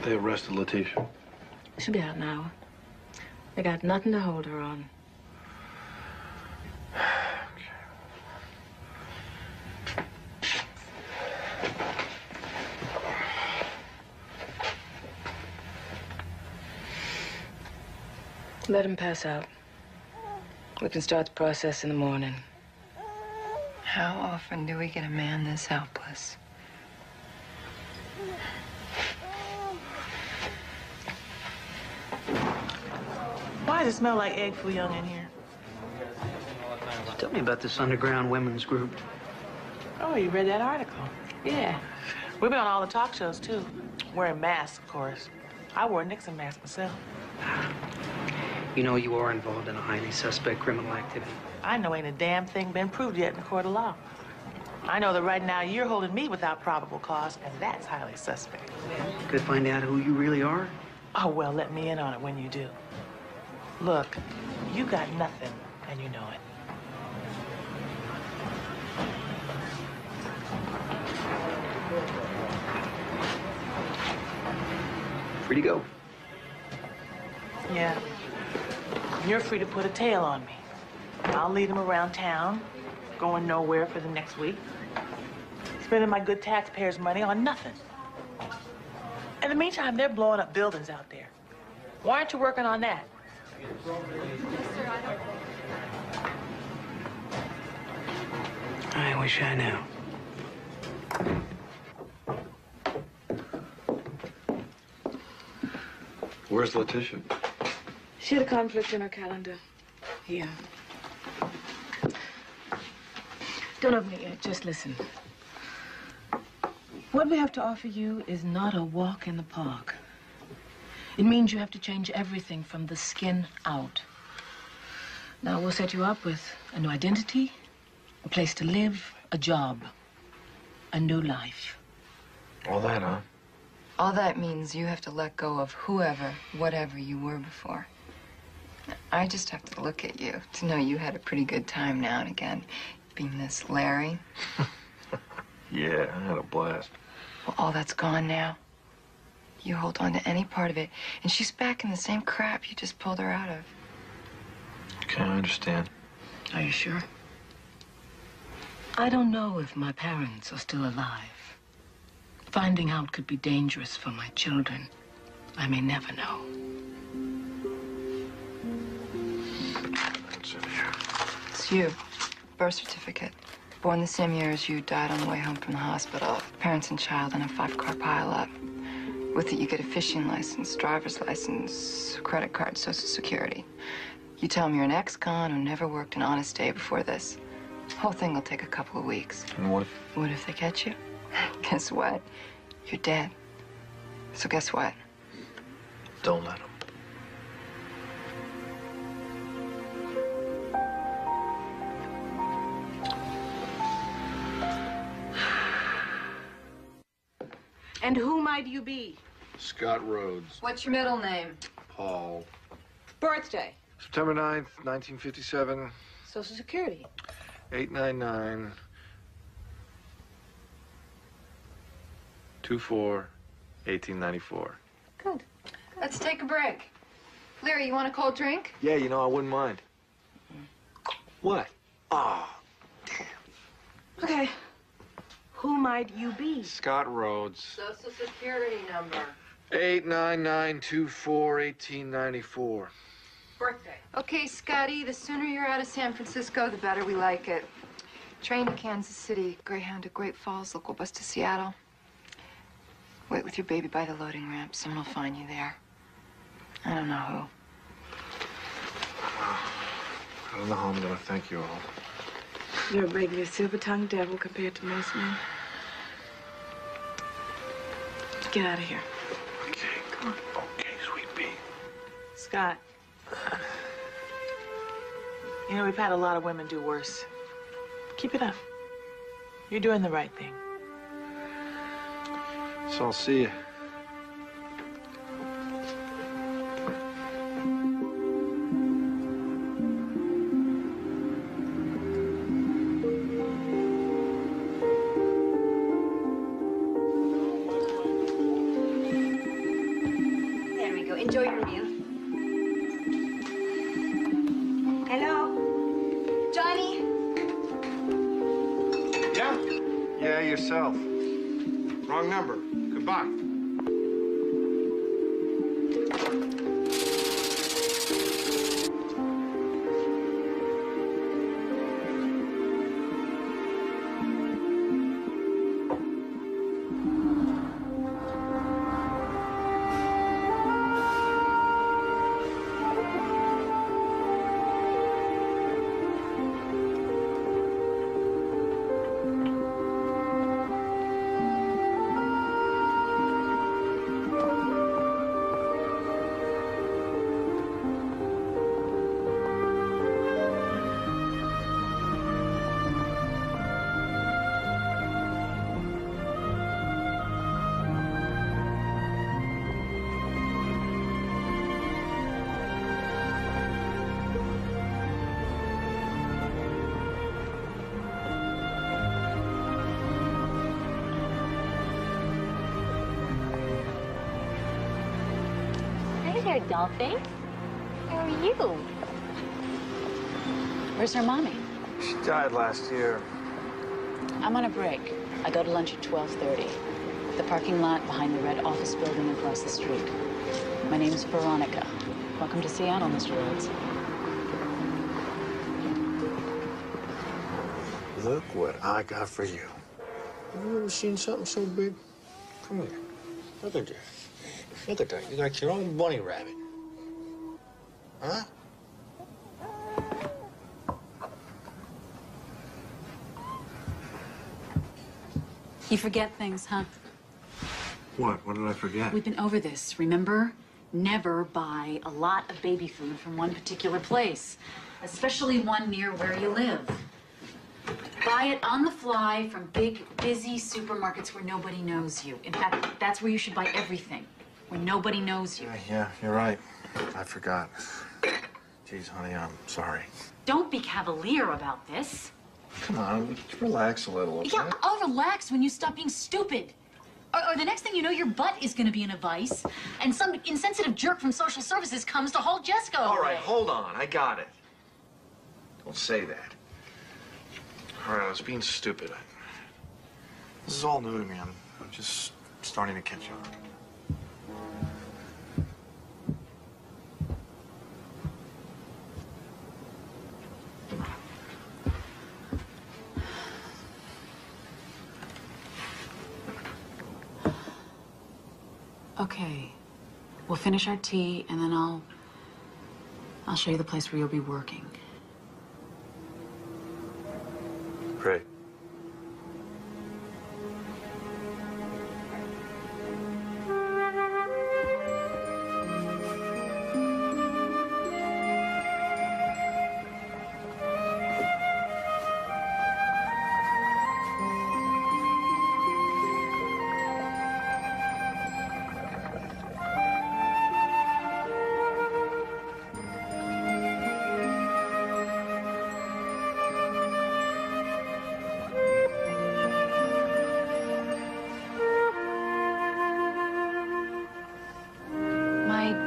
They arrested Letitia. She'll be out now. They got nothing to hold her on. Let him pass out. We can start the process in the morning. How often do we get a man this helpless? Why does it smell like egg foo young in here? Tell me about this underground women's group. Oh, you read that article? Yeah. We've been on all the talk shows, too. Wearing masks, of course. I wore a Nixon mask myself. You know you are involved in a highly suspect criminal activity. I know ain't a damn thing been proved yet in the court of law. I know that right now you're holding me without probable cause, and that's highly suspect. You could find out who you really are. Oh, well, let me in on it when you do. Look, you got nothing, and you know it. Free to go. Yeah. You're free to put a tail on me. I'll lead him around town, going nowhere for the next week, spending my good taxpayers' money on nothing. In the meantime, they're blowing up buildings out there. Why aren't you working on that? I wish I knew. Where's Letitia? She had a conflict in her calendar. Here. Don't open it yet. Just listen. What we have to offer you is not a walk in the park. It means you have to change everything from the skin out. Now, we'll set you up with a new identity, a place to live, a job, a new life. All that, huh? All that means you have to let go of whoever, whatever you were before. I just have to look at you to know you had a pretty good time now and again, being this Larry. Yeah, I had a blast. Well, all that's gone now. You hold on to any part of it, and she's back in the same crap you just pulled her out of. Okay, I understand. Are you sure? I don't know if my parents are still alive. Finding out could be dangerous for my children. I may never know. What's in here? It's you. Birth certificate. Born the same year as you, died on the way home from the hospital. Parents and child in a 5-car pileup. With it, you get a fishing license, driver's license, credit card, Social Security. You tell them you're an ex-con who never worked an honest day before this. The whole thing will take a couple of weeks. And what? What if they catch you? Guess what? You're dead. So guess what? Don't let them. And who might you be? Scott Rhodes. What's your middle name? Paul. Birthday. September 9th, 1957. Social Security. 899 24 1894. Good. Let's take a break. Larry, you want a cold drink? Yeah, you know, I wouldn't mind. What? Ah, Okay. Who might you be? Scott Rhodes. Social Security number. 899 24 1894. Birthday. Okay, Scotty, the sooner you're out of San Francisco, the better we like it. Train to Kansas City, Greyhound to Great Falls, local bus to Seattle. Wait with your baby by the loading ramp. Someone will find you there. I don't know who. I don't know how I'm gonna thank you all. You're a regular silver-tongued devil compared to most men. Get out of here. Okay. Come on. Okay, sweet pea. Scott. You know, we've had a lot of women do worse. Keep it up. You're doing the right thing. So I'll see you. There we go. Enjoy your meal. Hello? Johnny? Yeah? Yeah, yourself. Wrong number. Goodbye. Hey there, dollface. How are you? Where's her mommy? She died last year. I'm on a break. I go to lunch at 12:30. The parking lot behind the red office building across the street. My name's Veronica. Welcome to Seattle, Mr. Rhodes. Look what I got for you. Have you ever seen something so big? Come here. Look at this. Look at that. You got your own bunny rabbit. Huh? You forget things, huh? What? What did I forget? We've been over this, remember? Never buy a lot of baby food from one particular place, especially one near where you live. Buy it on the fly from big, busy supermarkets where nobody knows you. In fact, that's where you should buy everything, where nobody knows you. Yeah, you're right. I forgot. Jeez, honey, I'm sorry. Don't be cavalier about this. Come on, relax a little, okay? Yeah, I'll relax when you stop being stupid. Or the next thing you know, your butt is going to be in a vice, and some insensitive jerk from social services comes to haul Jessica away. All right, hold on. I got it. Don't say that. All right, I was being stupid. This is all new to me. I'm just starting to catch on. Okay. We'll finish our tea, and then I'll show you the place where you'll be working. Great.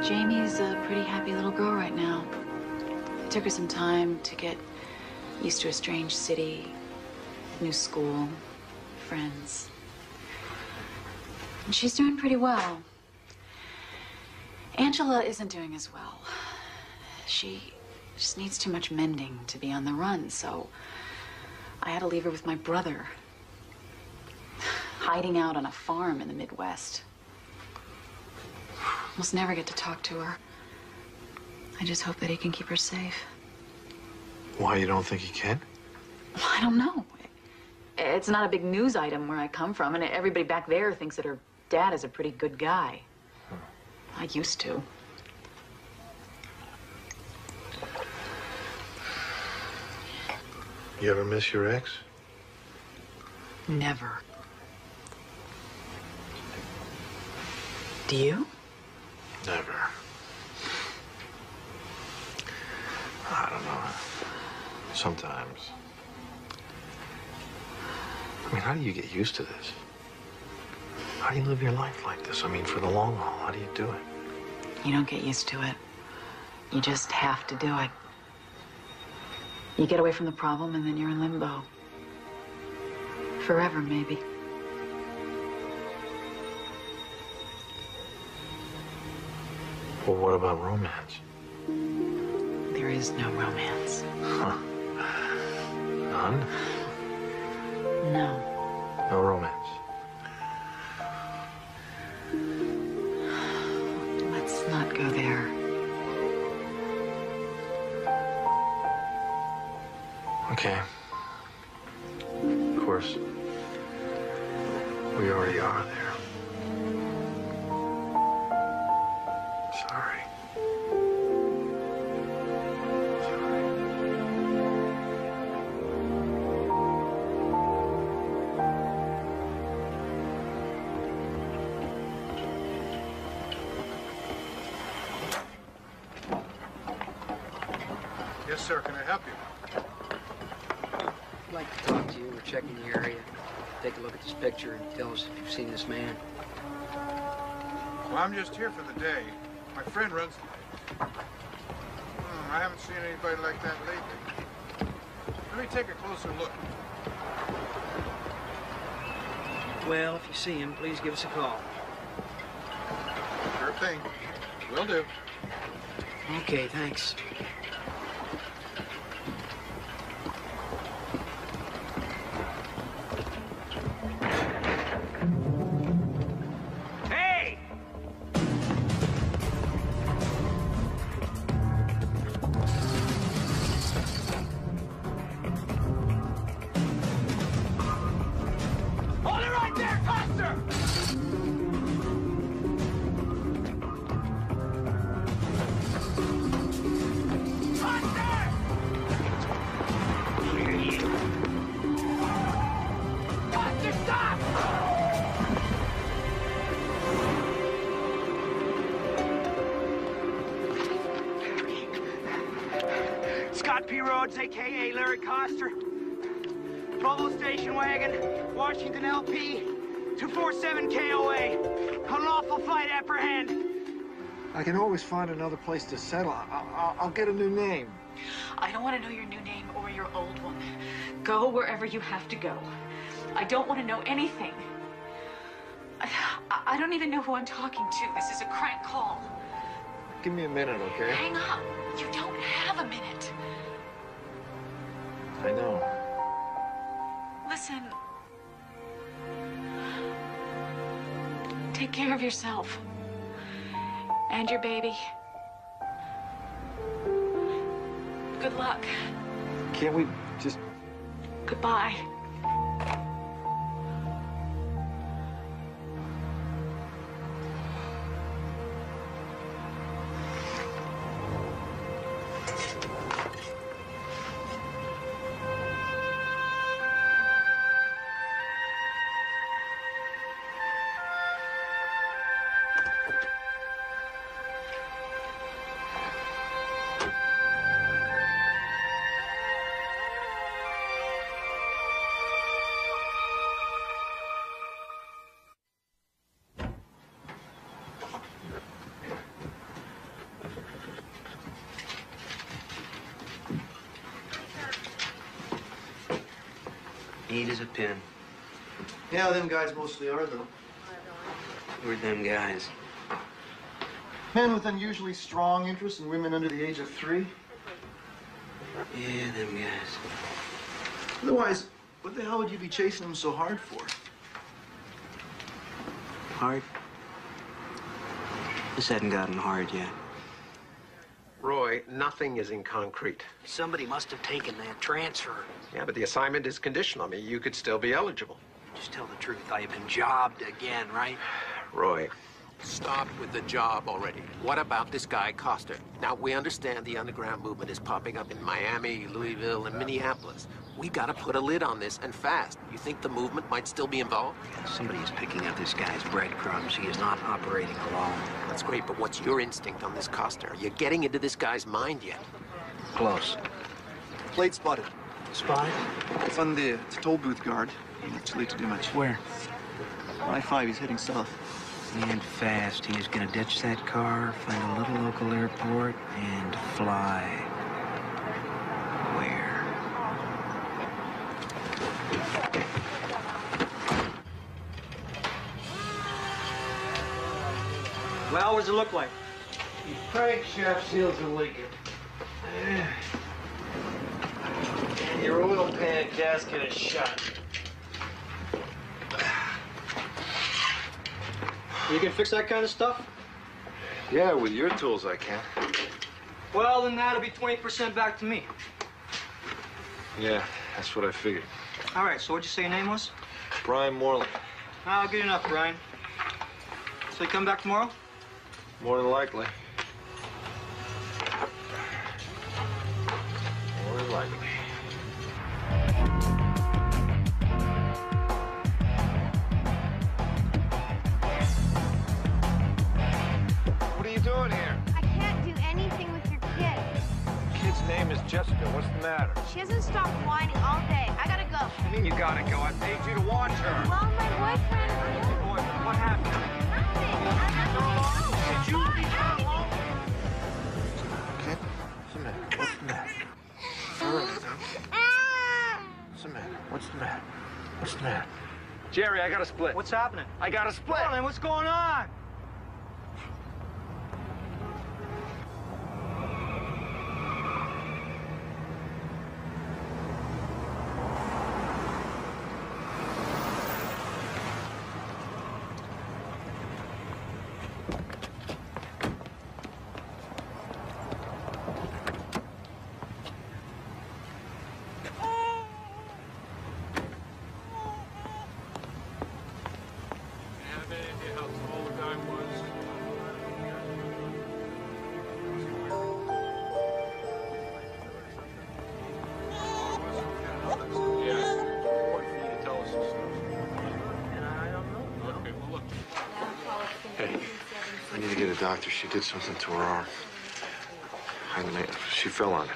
Jamie's a pretty happy little girl right now. It took her some time to get used to a strange city, new school, friends. And she's doing pretty well. Angela isn't doing as well. She just needs too much mending to be on the run, so I had to leave her with my brother, hiding out on a farm in the Midwest. Almost never get to talk to her. I just hope that he can keep her safe. Why, you don't think he can? I don't know. It's not a big news item where I come from, and everybody back there thinks that her dad is a pretty good guy. I used to. You ever miss your ex? Never. Do you? Never. I don't know. Sometimes. I mean, how do you get used to this? How do you live your life like this? I mean, for the long haul, how do you do it? You don't get used to it. You just have to do it. You get away from the problem, and then you're in limbo. Forever, maybe. Well, what about romance? There is no romance. Huh. None? No. No romance. Let's not go there. Okay. Of course, we already are there. Sorry. Yes, sir. Can I help you? I'd like to talk to you. We're checking the area. Take a look at this picture and tell us if you've seen this man. Well, I'm just here for the day. My friend runs... I haven't seen anybody like that lately. Let me take a closer look. Well, if you see him, please give us a call. Sure thing. Will do. Okay, thanks. A.K.A. Larry Coster. Provo station wagon, Washington LP, 247 KOA. Unlawful flight apprehend. I can always find another place to settle. I'll get a new name. I don't want to know your new name or your old one. Go wherever you have to go. I don't want to know anything. I don't even know who I'm talking to. This is a crank call. Give me a minute, okay? Hang up. You don't have a minute. I know. Listen. Take care of yourself. And your baby. Good luck. Can't we just... Goodbye. Neat as a pin. Yeah, them guys mostly are, though. Who are them guys? Men with unusually strong interest in women under the age of 3. Yeah, them guys. Otherwise, what the hell would you be chasing them so hard for? Hard? This hadn't gotten hard yet. Roy, nothing is in concrete. Somebody must have taken that transfer. Yeah, but the assignment is conditional. I mean, you could still be eligible. Just tell the truth. I have been jobbed again, right? Roy, stop with the job already. What about this guy, Coster? Now, we understand the underground movement is popping up in Miami, Louisville, and Minneapolis. We gotta put a lid on this, and fast. You think the movement might still be involved? Somebody is picking up this guy's breadcrumbs. He is not operating alone. That's great, but what's your instinct on this Coster? Are you getting into this guy's mind yet? Close. Plate spotted. Spotted? It's on the toll booth guard. Not too late to do much. Where? I-5, he's heading south. And fast. He is going to ditch that car, find a little local airport, and fly. Where? Well, what does it look like? The crankshaft seals are leaking. Your oil pan gasket is shot. You can fix that kind of stuff? Yeah, with your tools I can. Well, then that'll be 20% back to me. Yeah, that's what I figured. All right, so what'd you say your name was? Brian Moreland. Ah, good enough, Brian. So you come back tomorrow? More than likely. More than likely. What are you doing here? I can't do anything with your kid. Kid's name is Jessica. What's the matter? She hasn't stopped whining all day. I gotta go. What do you mean you gotta go? I paid you to watch her. Well, my boyfriend... Boyfriend, what happened? Did you leave her alone? Okay. What's the matter? What's the matter? All right, what's the matter? What's the matter? What's the matter? Jerry, I got a split. What's happening? I got a split. Well, then what's going on? I need to get a doctor. She did something to her arm. She fell on it.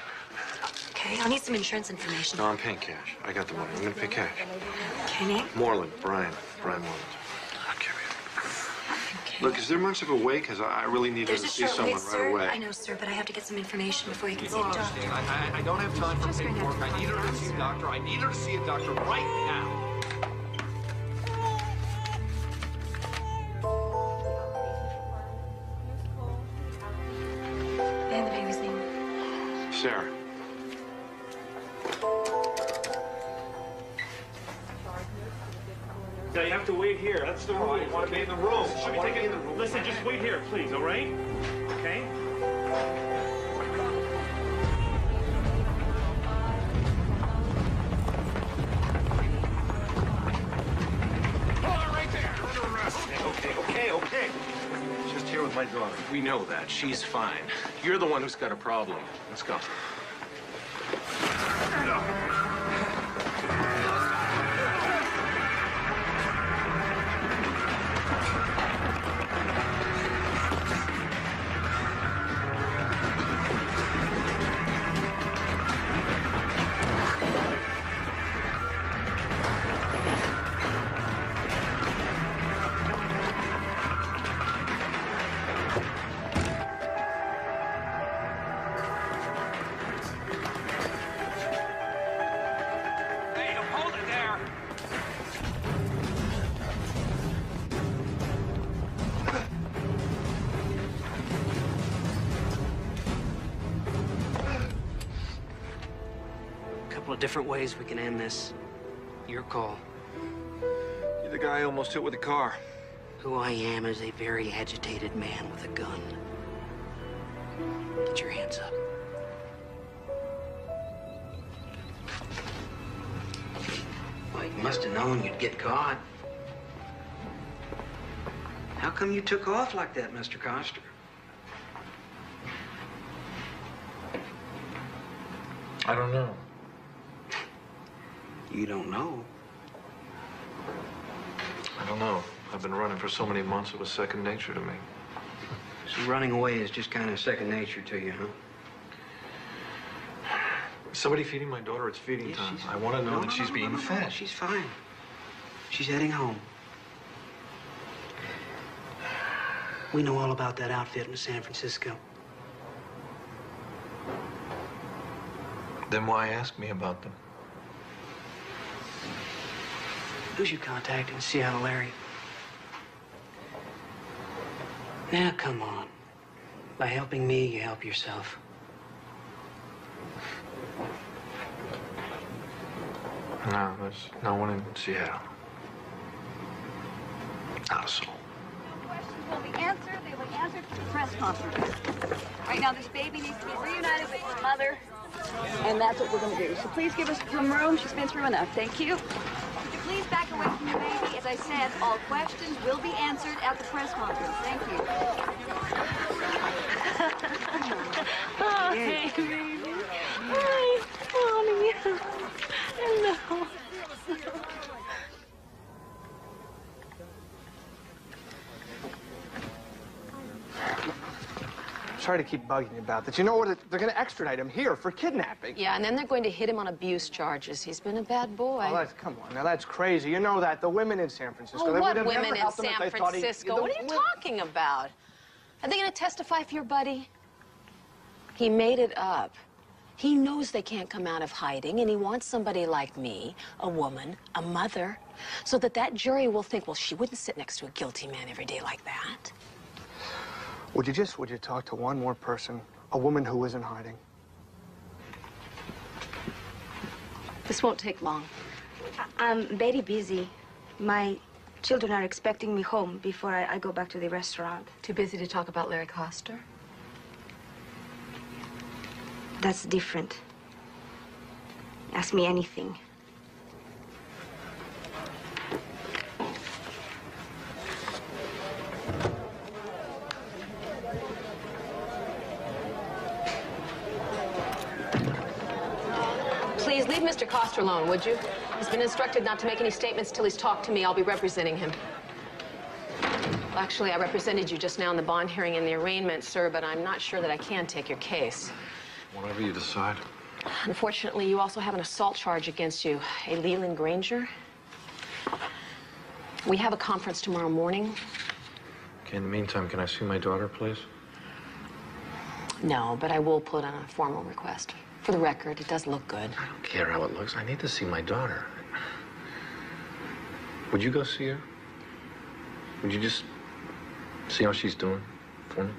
Okay, I'll need some insurance information. No, I'm paying cash. I got the money. I'm gonna pay cash. Okay, name? Moreland, Brian Moreland. Okay. Look, is there much of a wait? Because I really need her There's to a see short someone wait, right sir. away. I know, sir, but I have to get some information before you can You see a don't doctor. understand. I don't have time for paperwork. I need her to see a doctor. I need her to see a doctor right now. And the baby's name? Sarah. No, you have to wait here. That's the rule. I want to be in the room. Should we take it? Listen, just wait here, please, all right? Okay? Okay. Just here with my daughter. We know that. She's fine. You're the one who's got a problem. Let's go. Different ways we can end this. Your call. You're the guy I almost hit with a car. Who I am is a very agitated man with a gun. Get your hands up. Well, you must have known you'd get caught. How come you took off like that, Mr. Coster? I don't know. You don't know. I don't know. I've been running for so many months, it was second nature to me. So running away is just kind of second nature to you, huh? Is somebody feeding my daughter? It's feeding time. I want to know that she's being fed. She's fine. She's heading home. We know all about that outfit in San Francisco. Then why ask me about them? Who's your contact in Seattle, Larry? Now, come on. By helping me, you help yourself. No, there's no one in Seattle. Not a soul. Questions will be answered. They will be answered for the press conference. Right now, this baby needs to be reunited with her mother, and that's what we're going to do. So please give us some room. She's been through enough. Thank you. Please back away from the baby. As I said, all questions will be answered at the press conference. Thank you. Oh, hey, baby. Hi, honey. Hello. Sorry to keep bugging you about this. You know what? They're going to extradite him here for kidnapping. Yeah, and then they're going to hit him on abuse charges. He's been a bad boy. Oh, come on. Now, that's crazy. You know that. The women in San Francisco. Oh, they what would have women never in helped him if San they thought Francisco? What are you talking about? Are they going to testify for your buddy? He made it up. He knows they can't come out of hiding, and he wants somebody like me, a woman, a mother, so that jury will think, well, she wouldn't sit next to a guilty man every day like that. Would you talk to one more person, a woman who is in hiding? This won't take long. I'm very busy. My children are expecting me home before I go back to the restaurant. Too busy to talk about Larry Coster? That's different. Ask me anything. Please leave Mr. Coster alone, would you? He's been instructed not to make any statements till he's talked to me. I'll be representing him. Well, actually, I represented you just now in the bond hearing and the arraignment, sir, but I'm not sure that I can take your case. Whatever you decide. Unfortunately, you also have an assault charge against you, a Leland Granger. We have a conference tomorrow morning. Okay, in the meantime, can I see my daughter, please? No, but I will put on a formal request. For the record, it does look good. I don't care how it looks. I need to see my daughter. Would you go see her? Would you just see how she's doing for me?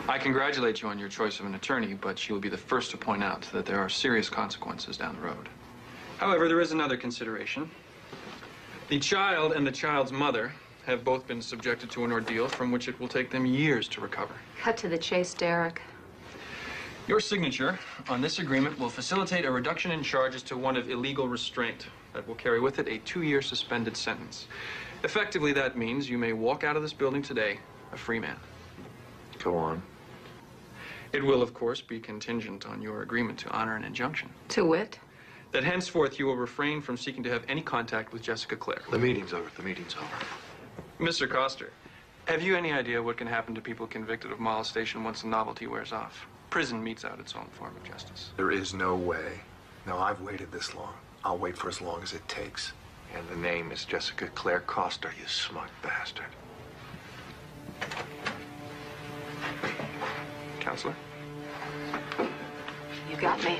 I congratulate you on your choice of an attorney, but she will be the first to point out that there are serious consequences down the road. However, there is another consideration. The child and the child's mother have both been subjected to an ordeal from which it will take them years to recover. Cut to the chase, Derek. Your signature on this agreement will facilitate a reduction in charges to one of illegal restraint that will carry with it a 2-year suspended sentence. Effectively, that means you may walk out of this building today a free man. Go on. It will, of course, be contingent on your agreement to honor an injunction. To wit? That henceforth you will refrain from seeking to have any contact with Jessica Clare. The meeting's over. The meeting's over. Mr. Coster, have you any idea what can happen to people convicted of molestation once the novelty wears off? Prison metes out its own form of justice. There is no way. No, I've waited this long. I'll wait for as long as it takes. And the name is Jessica Clare Coster, you smug bastard. Counselor? You got me.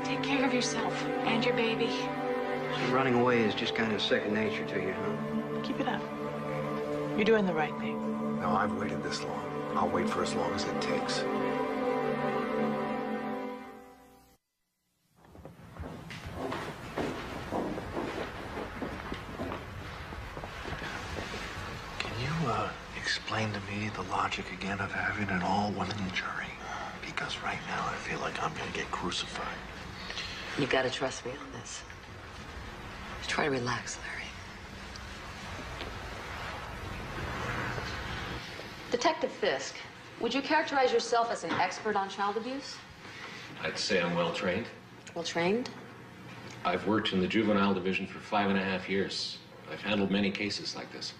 Take care of yourself and your baby. So running away is just kind of second nature to you, huh? Keep it up. You're doing the right thing. No, I've waited this long. I'll wait for as long as it takes. Can you, explain to me the logic again of having an all-women jury? Because right now I feel like I'm gonna get crucified. You gotta trust me on this. Just try to relax, Larry. Detective Fisk, would you characterize yourself as an expert on child abuse? I'd say I'm well trained. Well trained? I've worked in the juvenile division for 5.5 years. I've handled many cases like this.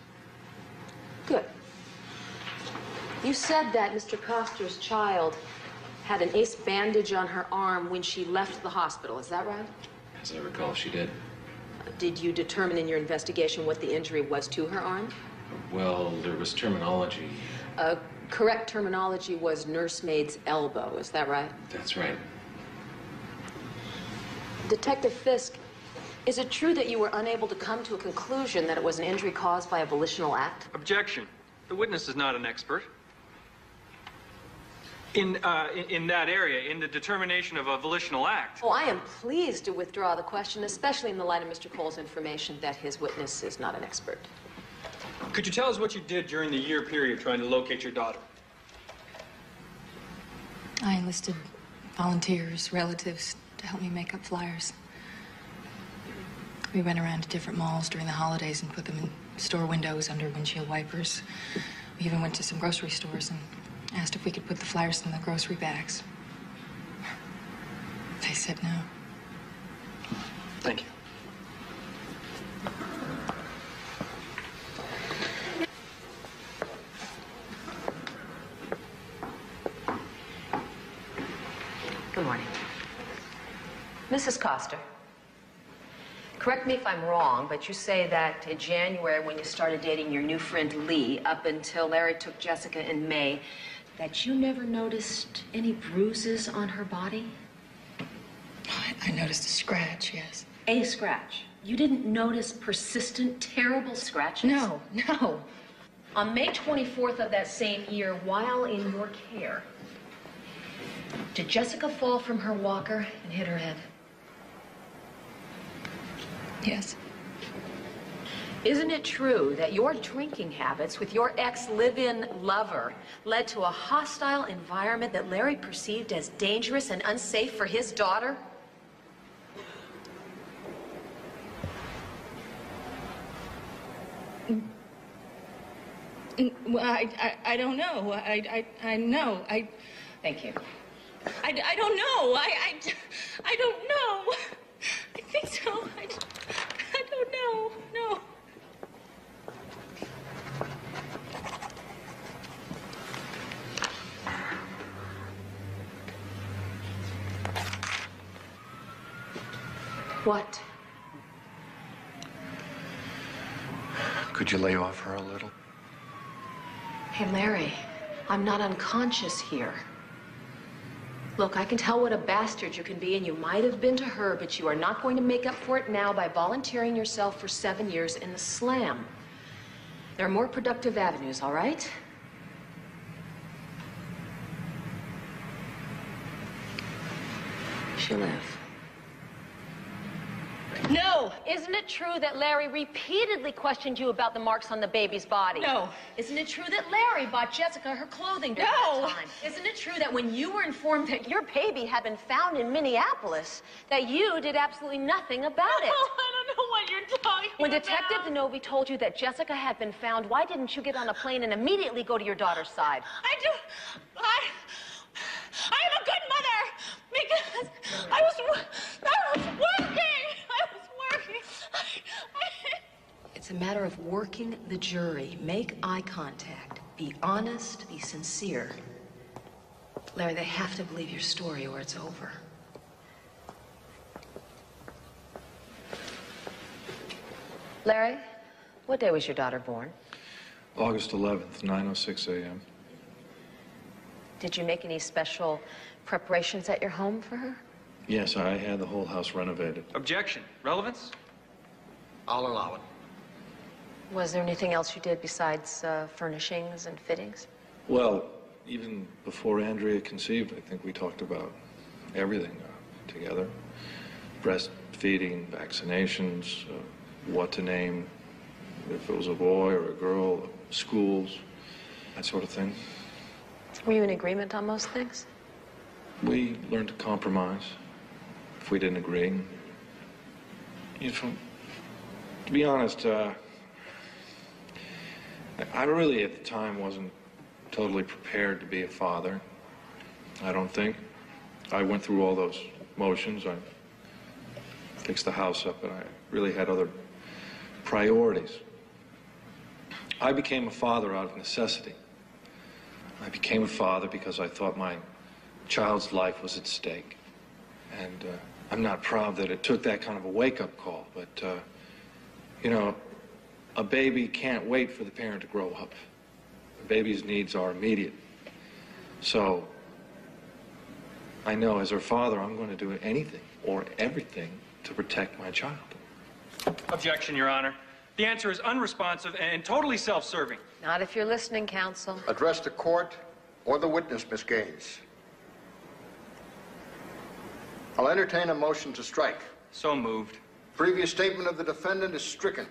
Good. You said that Mr. Coster's child had an ace bandage on her arm when she left the hospital. Is that right? As I recall, she did. Did you determine in your investigation what the injury was to her arm? Well, there was terminology. Correct terminology was nursemaid's elbow. Is that right? That's right. Detective Fisk, is it true that you were unable to come to a conclusion that it was an injury caused by a volitional act? Objection. The witness is not an expert. In that area, in the determination of a volitional act. Oh, I am pleased to withdraw the question, especially in the light of Mr. Cole's information that his witness is not an expert. Could you tell us what you did during the year period trying to locate your daughter? I enlisted volunteers, relatives, to help me make up flyers. We went around to different malls during the holidays and put them in store windows under windshield wipers. We even went to some grocery stores and asked if we could put the flyers in the grocery bags. They said no. Thank you. Good morning. Mrs. Coster, correct me if I'm wrong, but you say that in January, when you started dating your new friend Lee, up until Larry took Jessica in May, that you never noticed any bruises on her body? I noticed a scratch, yes. A scratch? You didn't notice persistent, terrible scratches? No. On May 24th of that same year, while in your care, did Jessica fall from her walker and hit her head? Yes. Isn't it true that your drinking habits with your ex-live-in lover led to a hostile environment that Larry perceived as dangerous and unsafe for his daughter? Well, I don't know. I know. Thank you. I don't know. I don't know. I think so. I don't know. No. What? Could you lay off her a little? Hey, Larry, I'm not unconscious here. Look, I can tell what a bastard you can be, and you might have been to her, but you are not going to make up for it now by volunteering yourself for 7 years in the slam. There are more productive avenues, all right? She'll live. No. Isn't it true that Larry repeatedly questioned you about the marks on the baby's body? No. Isn't it true that Larry bought Jessica her clothing during that time? Isn't it true that when you were informed that your baby had been found in Minneapolis, that you did absolutely nothing about it? Oh, I don't know what you're talking When about. Detective Denovi told you that Jessica had been found, why didn't you get on a plane and immediately go to your daughter's side? I am a good mother because I was working. It's a matter of working the jury. Make eye contact. Be honest. Be sincere. Larry, they have to believe your story or it's over. Larry, what day was your daughter born? August 11th, 9:06 a.m. Did you make any special preparations at your home for her? Yes, I had the whole house renovated. Objection. Relevance? I'll allow it. Was there anything else you did besides furnishings and fittings? Well, even before Andrea conceived, I think we talked about everything together. Breastfeeding, vaccinations, what to name, if it was a boy or a girl, schools, that sort of thing. Were you in agreement on most things? We learned to compromise if we didn't agree. You know, to be honest, I really at the time wasn't totally prepared to be a father. I don't think. I went through all those motions. I fixed the house up, and I really had other priorities. I became a father out of necessity. I became a father because I thought my child's life was at stake. And I'm not proud that it took that kind of a wake-up call, but, you know, a baby can't wait for the parent to grow up. The baby's needs are immediate. So I know as her father, I'm going to do anything or everything to protect my child. Objection, Your Honor. The answer is unresponsive and totally self-serving. Not if you're listening, counsel. Address the court or the witness, Miss Gaines. I'll entertain a motion to strike. So moved. Previous statement of the defendant is stricken.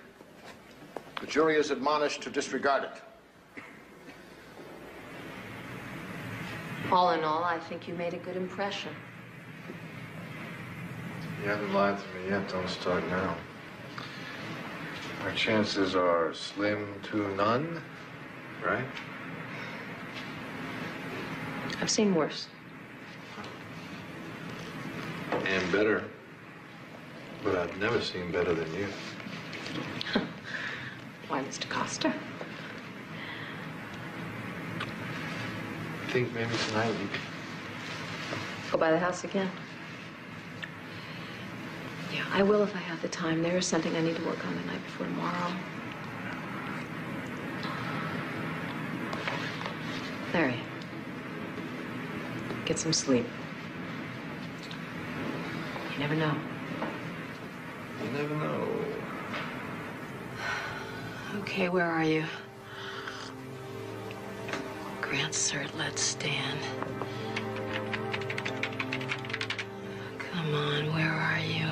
The jury is admonished to disregard it. All in all, I think you made a good impression. You haven't lied to me yet. Don't start now. Our chances are slim to none, right? I've seen worse. And better. But I've never seen better than you. Why, Mr. Costa? I think maybe tonight we could... Go by the house again? Yeah, I will if I have the time. There is something I need to work on the night before tomorrow. Larry, get some sleep. You never know. You never know. Okay, where are you? Grant cert, let's stand. Come on, where are you?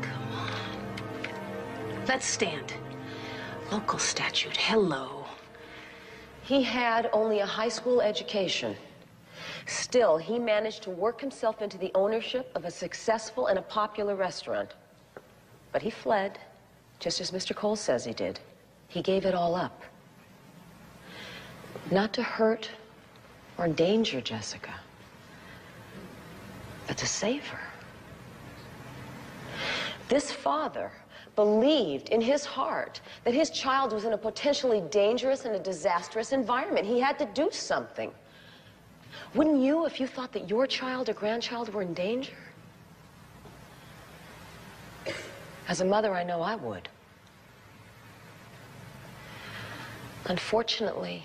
Come on. Let's stand. Local statute, hello. He had only a high school education. Still, he managed to work himself into the ownership of a successful and a popular restaurant. But he fled, just as Mr. Cole says he did. He gave it all up. Not to hurt or endanger Jessica, but to save her. This father believed in his heart that his child was in a potentially dangerous and a disastrous environment. He had to do something. Wouldn't you if you thought that your child or grandchild were in danger? As a mother, I know I would. Unfortunately,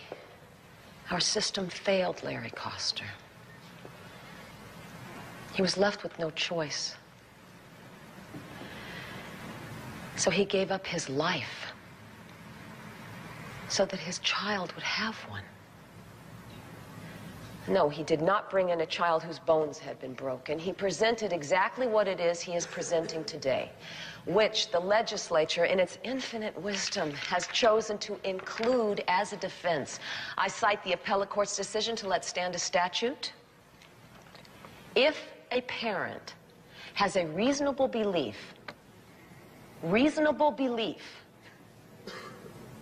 our system failed Larry Coster. He was left with no choice. So he gave up his life so that his child would have one. No, he did not bring in a child whose bones had been broken. He presented exactly what it is he is presenting today, which the legislature, in its infinite wisdom, has chosen to include as a defense. I cite the appellate court's decision to let stand a statute. If a parent has a reasonable belief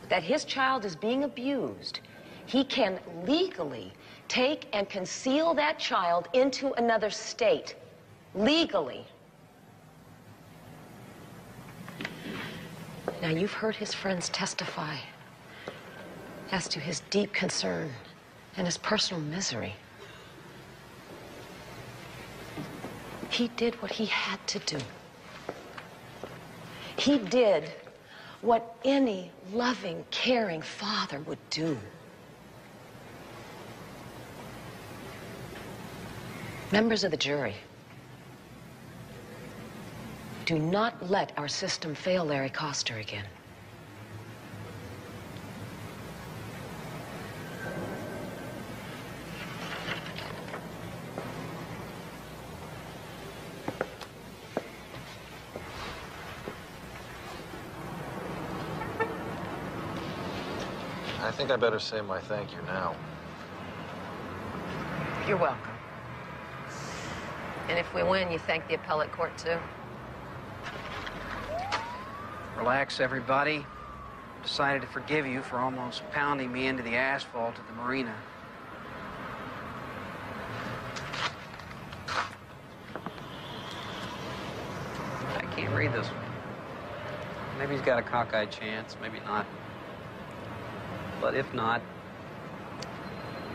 that his child is being abused, he can legally take and conceal that child into another state, legally. Now, you've heard his friends testify as to his deep concern and his personal misery. He did what he had to do. He did what any loving, caring father would do. Members of the jury, do not let our system fail Larry Coster again. I think I better say my thank you now. You're welcome. And if we win, you thank the appellate court, too. Relax, everybody. Decided to forgive you for almost pounding me into the asphalt at the marina. I can't read this one. Maybe he's got a cockeyed chance, maybe not. But if not,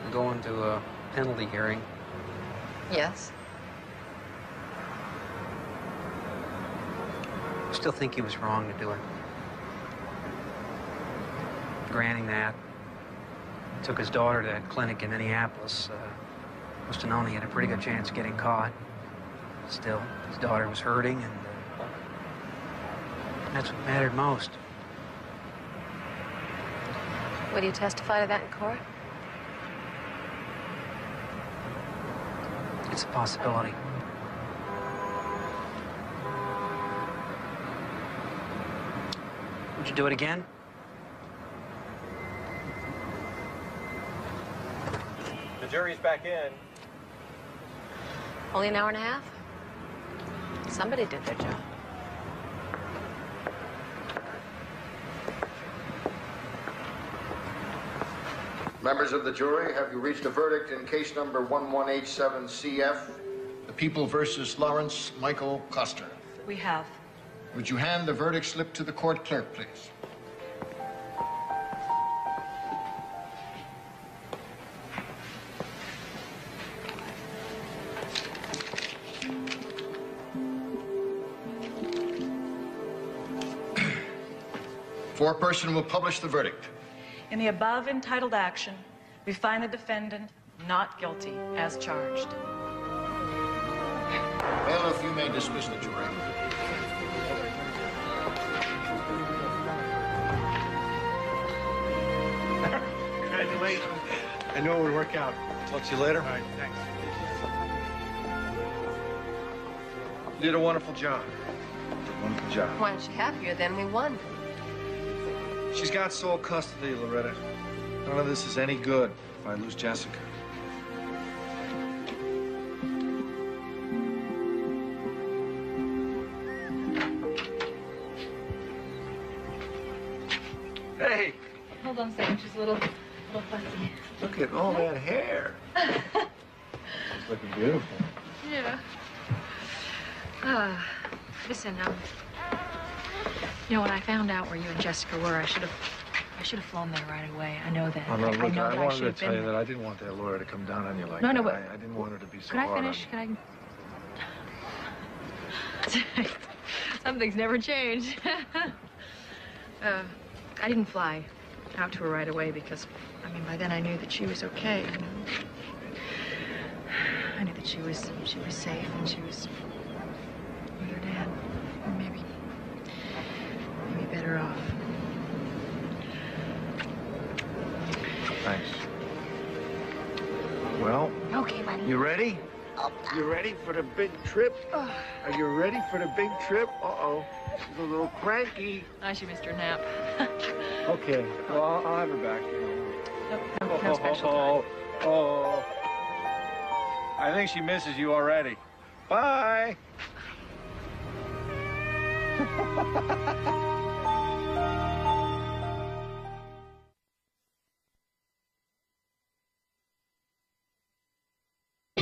I'm going to a penalty hearing. Yes? I still think he was wrong to do it. Granting that, took his daughter to that clinic in Minneapolis. Must have known he had a pretty good chance of getting caught. Still, his daughter was hurting, and that's what mattered most. Will you testify to that in court? It's a possibility. Would you do it again? The jury's back in. Only an hour and a half? Somebody did their job. Members of the jury, have you reached a verdict in case number 1187CF? The People versus Lawrence Michael Coster. We have. Would you hand the verdict slip to the court clerk, please? Foreperson will publish the verdict. In the above entitled action, we find the defendant not guilty as charged. Bailiff, you may dismiss the jury. Congratulations. I knew it would work out. Talk to you later. All right, thanks. You did a wonderful job. Wonderful job. Why aren't you happier then? We won. She's got sole custody, Loretta. None of this is any good if I lose Jessica. Hey! Hold on a second, she's a little fussy. Look at all that hair. It's looking beautiful. Yeah. Listen, you know, when I found out where you and Jessica were, I should have flown there right away. I know that. Oh, no, look, I know that I wanted should to have tell been. you that I didn't want that lawyer to come down on you like No, that. no, but I didn't want her to be so Could I hard finish? on Could I? Some things never change. I didn't fly out to her right away because, I mean, by then I knew that she was okay. You know? I knew that she was safe and she was with her dad. Or maybe better off. Thanks. Well, You ready? You ready for the big trip? Are you ready for the big trip? Uh-oh. She's a little cranky. I should missed her nap. Okay. Well, I'll have her back. No special time. Oh. I think she misses you already. Bye.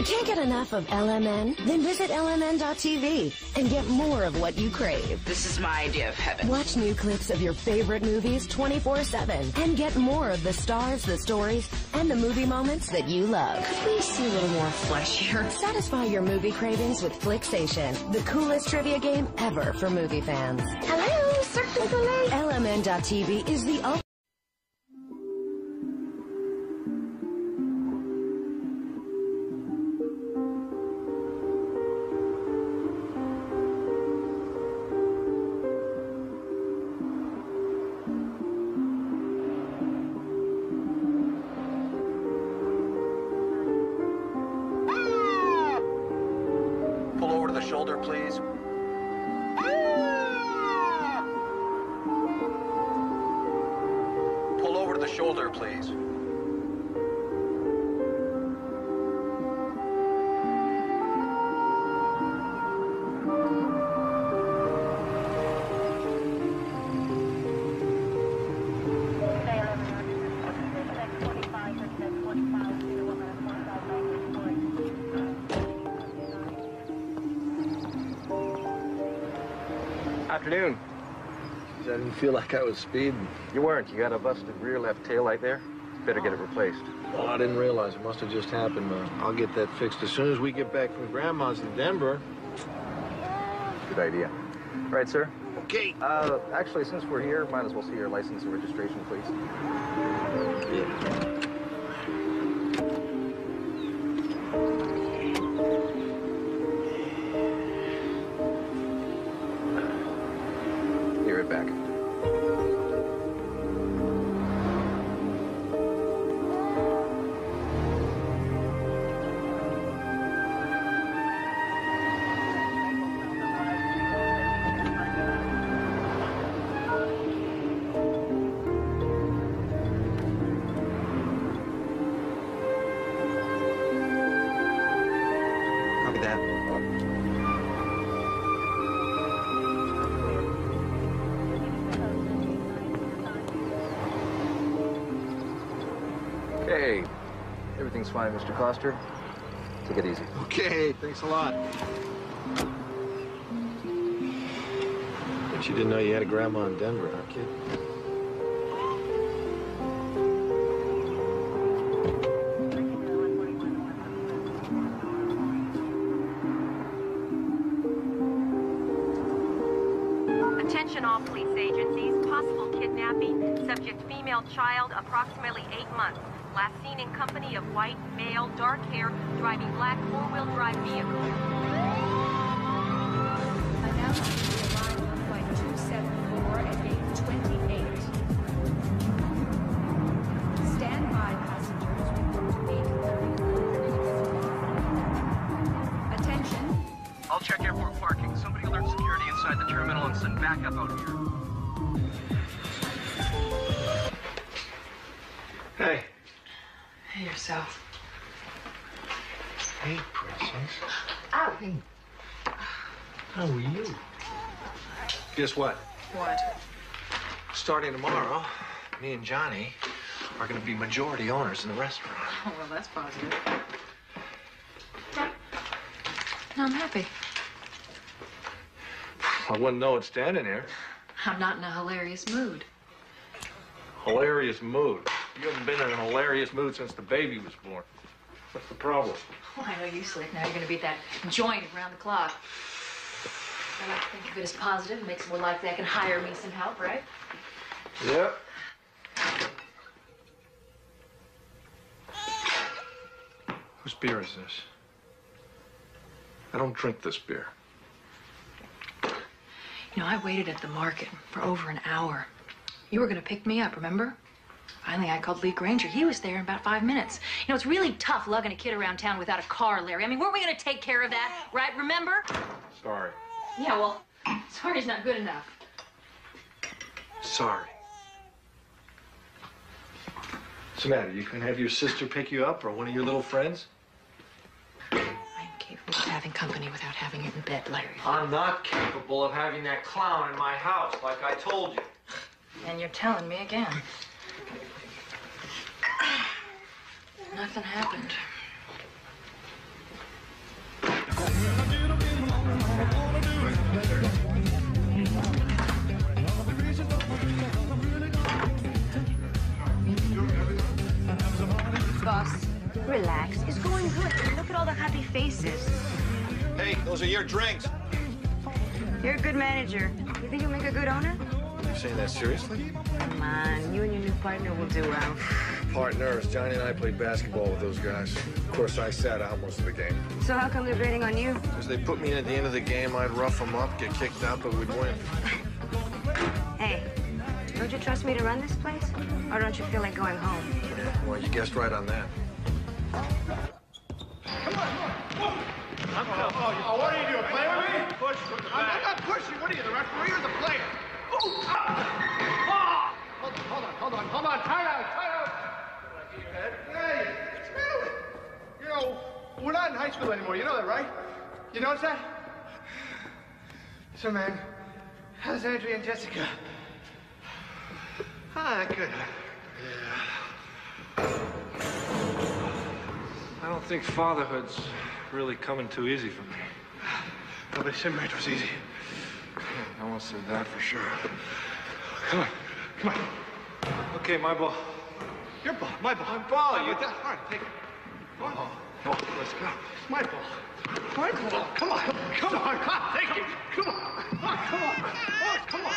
Can't get enough of LMN? Then visit LMN.tv and get more of what you crave. This is my idea of heaven. Watch new clips of your favorite movies 24/7 and get more of the stars, the stories, and the movie moments that you love. Could we see a little more flesh here? Satisfy your movie cravings with Flixation, the coolest trivia game ever for movie fans. Hello, Cirque du Soleil. LMN.tv is the ultimate. Pull over to the shoulder, please. Pull over to the shoulder, please. Afternoon. I didn't feel like I was speeding. You weren't. You got a busted rear left taillight there? Better get it replaced. Oh, I didn't realize. It must have just happened. I'll get that fixed as soon as we get back from Grandma's in Denver. Good idea. Right, sir? Okay. Actually, since we're here, might as well see your license and registration, please. Yeah. Be right back. Copy that. Okay. Everything's fine, Mr. Coster. Take it easy. Okay, thanks a lot. Bet you didn't know you had a grandma in Denver, huh, kid? Attention all police agencies. Possible kidnapping. Subject female child, approximately 8 months. Last seen in company of white, male, dark hair, driving black four-wheel drive vehicle. Announced to arrive on flight 274 at gate 28. Stand by, passengers. Report to gate 34. Attention. I'll check airport parking. Somebody alert security inside the terminal and send backup out here. Hey. Hey, yourself. Hey, princess. Ow. Hey. How are you? Guess what? What? Starting tomorrow, me and Johnny are going to be majority owners in the restaurant. Oh, well, that's positive. No, I'm happy. I wouldn't know it standing here. I'm not in a hilarious mood. Hilarious mood. You haven't been in a hilarious mood since the baby was born. What's the problem? Oh, I know you slick. Now you're going to be at that joint around the clock. I like to think of it as positive. It makes it more likely I can hire me some help, right? Yep. Whose beer is this? I don't drink this beer. You know, I waited at the market for over an hour. You were going to pick me up, remember? Finally, I called Lee Granger. He was there in about 5 minutes. You know, it's really tough lugging a kid around town without a car, Larry. I mean, weren't we going to take care of that, right? Remember? Sorry. Yeah, well, sorry's not good enough. Sorry. What's the matter? You can have your sister pick you up or one of your little friends? I'm capable of having company without having it in bed, Larry. I'm not capable of having that clown in my house, like I told you. And you're telling me again. Nothing happened. Boss, relax. It's going good. Look at all the happy faces. Hey, those are your drinks. You're a good manager. You think you'll make a good owner? You're saying that seriously? Come on, you and your new partner will do well. Partners, Johnny and I played basketball with those guys. Of course, I sat out most of the game. So how come they're grading on you? Because they put me in at the end of the game, I'd rough them up, get kicked out, but we'd win. Hey, don't you trust me to run this place? Or don't you feel like going home? Yeah, well, you guessed right on that. Oh, what are you doing? Play with me? Push from the back. I'm not pushing. What are you, the referee or the player? Oh! Ah! Hold on. Time out. Hey, you know, we're not in high school anymore. You know that, right? You notice that? So, man, how's Andrea and Jessica? Ah, good. Yeah. I don't think fatherhood's really coming too easy for me. Nobody said marriage was easy. No one said that for sure. Come on. Okay, my ball. Your ball, my ball. My ball, All you... right, take it. Oh, let's go. It's my ball. My ball. Come on, take it. Come on. Boys, come on.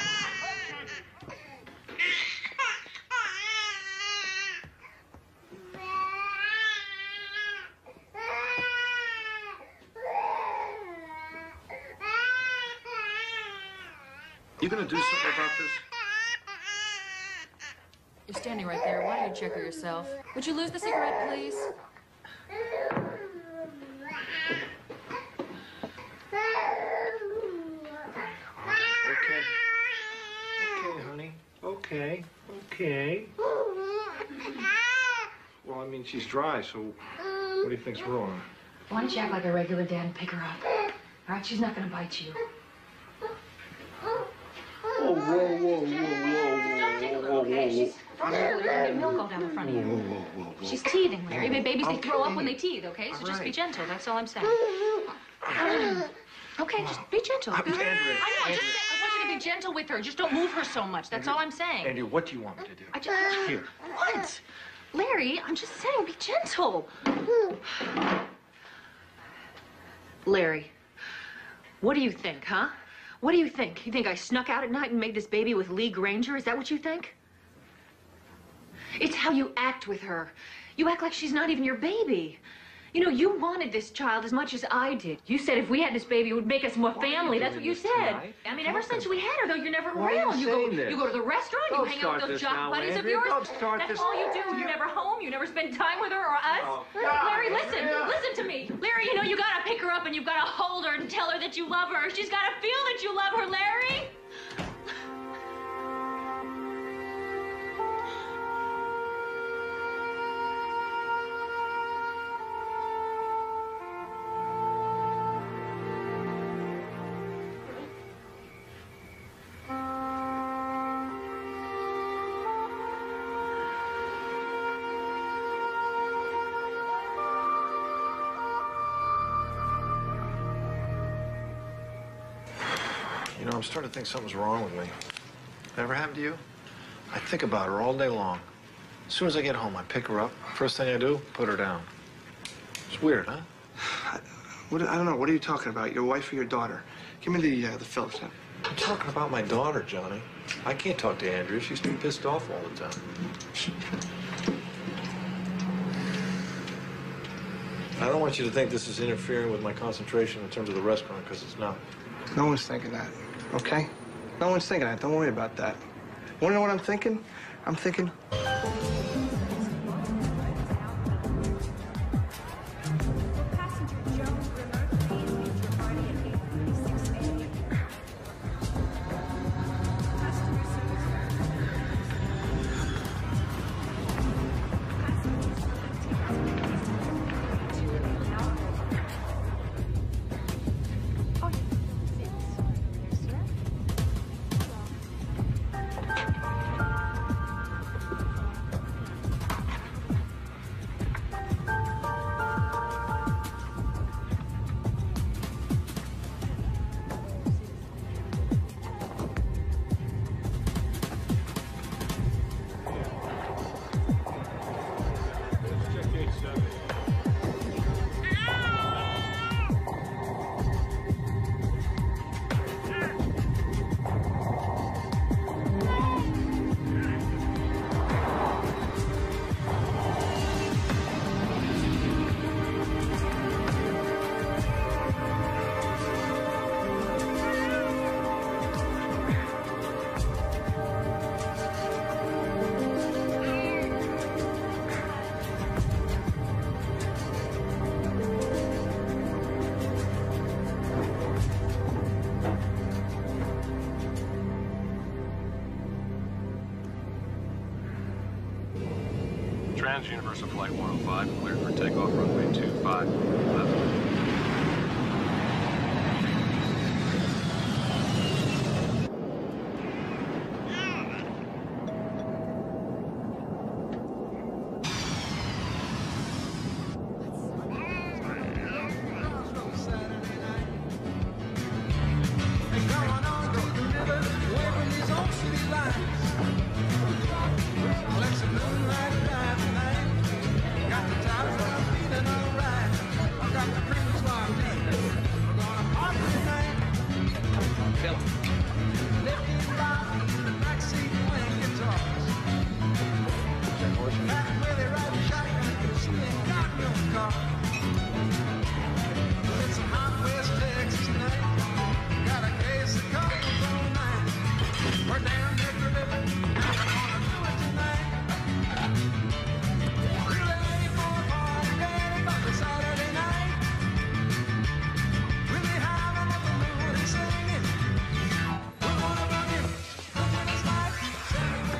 You gonna do something about this? You're standing right there. Why don't you check her yourself? Would you lose the cigarette, please? Okay. Okay, honey. Okay. Well, I mean, she's dry, so what do you think's wrong? Why don't you act like a regular dad and pick her up? All right, she's not gonna bite you. Whoa. Okay, she's front milk all down the front of you. She's teething, Larry. Babies, they throw up when they teeth, okay? So just be gentle. That's all I'm saying. Okay, just be gentle. Andrea. I want you to be gentle with her. Just don't move her so much. That's all I'm saying. Andrea, what do you want me to do? Here. What? Larry, I'm just saying, be gentle. Larry, what do you think, huh? What do you think? You think I snuck out at night and made this baby with Lee Granger? Is that what you think? It's how you act with her. You act like she's not even your baby. You know, you wanted this child as much as I did. You said if we had this baby, it would make us more family. That's what you said. Tonight? I mean, ever since we had her, though, you're never Why are around. you saying this? You go to the restaurant, Don't you hang out with those start jock this buddies now, of Andrea. yours. Don't start That's this. all you do. You're never home. You never spend time with her or us. Oh, Larry, God. listen. Listen to me. Larry, you know, you gotta pick her up and you've gotta hold her and tell her that you love her. She's gotta feel that you love her, Larry. You know, I'm starting to think something's wrong with me. That ever happened to you? I think about her all day long. As soon as I get home, I pick her up. First thing I do, put her down. It's weird, huh? I don't know. What are you talking about? Your wife or your daughter? Give me the Phillips then. I'm talking about my daughter, Johnny. I can't talk to Andrea. She's too pissed off all the time. I don't want you to think this is interfering with my concentration in terms of the restaurant, because it's not. No one's thinking that, okay? No one's thinking that. Don't worry about that. Want to know what I'm thinking? I'm thinking, Trans-Universal Flight 105, cleared for takeoff runway 25 left.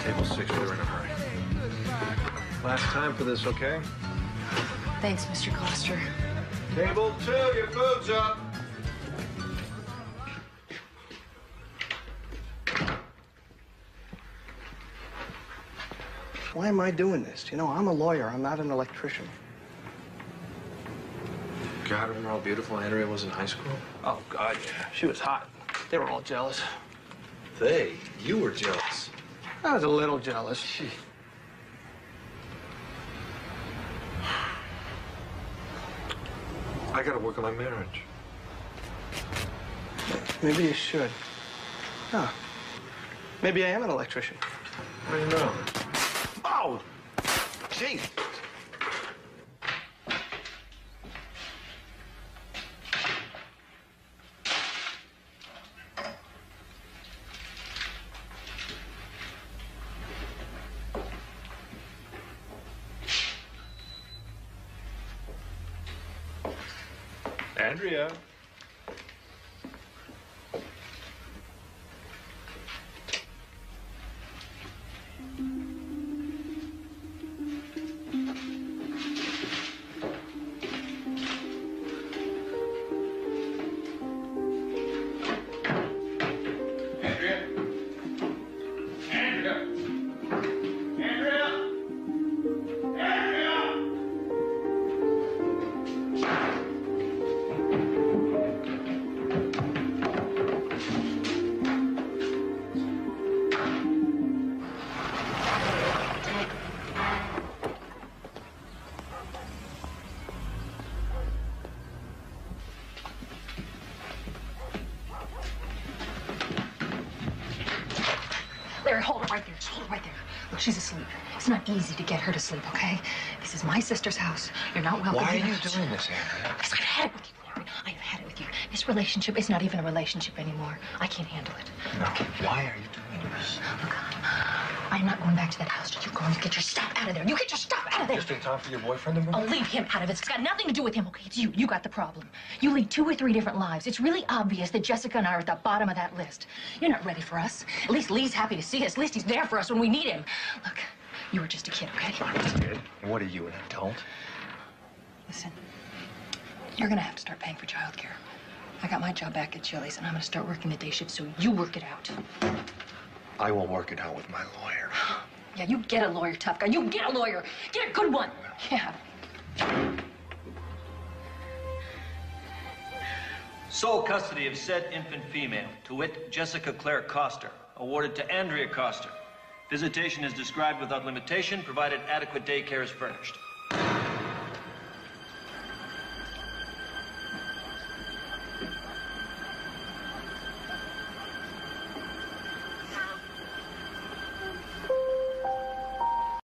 Table 6, we're in a hurry. Last time for this, okay? Thanks, Mr. Coster. Table 2, your food's up. Why am I doing this? You know, I'm a lawyer. I'm not an electrician. God, remember how beautiful Andrea was in high school? Oh, God, yeah. She was hot. They were all jealous. They? You were jealous. I was a little jealous. I gotta work on my marriage. Maybe you should. Huh. Maybe I am an electrician. How do you know? Oh! Gee! Andrea. Larry, hold it right there. Just hold it right there. Look, she's asleep. It's not easy to get her to sleep, okay? This is my sister's house. You're not welcome. Why are here. you doing this, Andrea? Because I've had it with you, Larry. I have had it with you. This relationship is not even a relationship anymore. I can't handle it. No, why are you doing this? Look, I'm not going back to that house till you go and get your stuff out of there. You get your stuff out of there. Just in time for your boyfriend to move? I'll leave him out of it. It's got nothing to do with him, okay? It's you. You got the problem. You lead 2 or 3 different lives. It's really obvious that Jessica and I are at the bottom of that list. You're not ready for us. At least Lee's happy to see us. At least he's there for us when we need him. Look, you were just a kid, okay? I'm a kid. What are you, an adult? Listen, you're gonna have to start paying for childcare. I got my job back at Chili's, and I'm gonna start working the day shift, so you work it out. I will work it out with my lawyer. Yeah, you get a lawyer, tough guy. You get a lawyer. Get a good one. Yeah. Sole custody of said infant female, to wit, Jessica Claire Coster, awarded to Andrea Coster. Visitation is described without limitation, provided adequate daycare is furnished.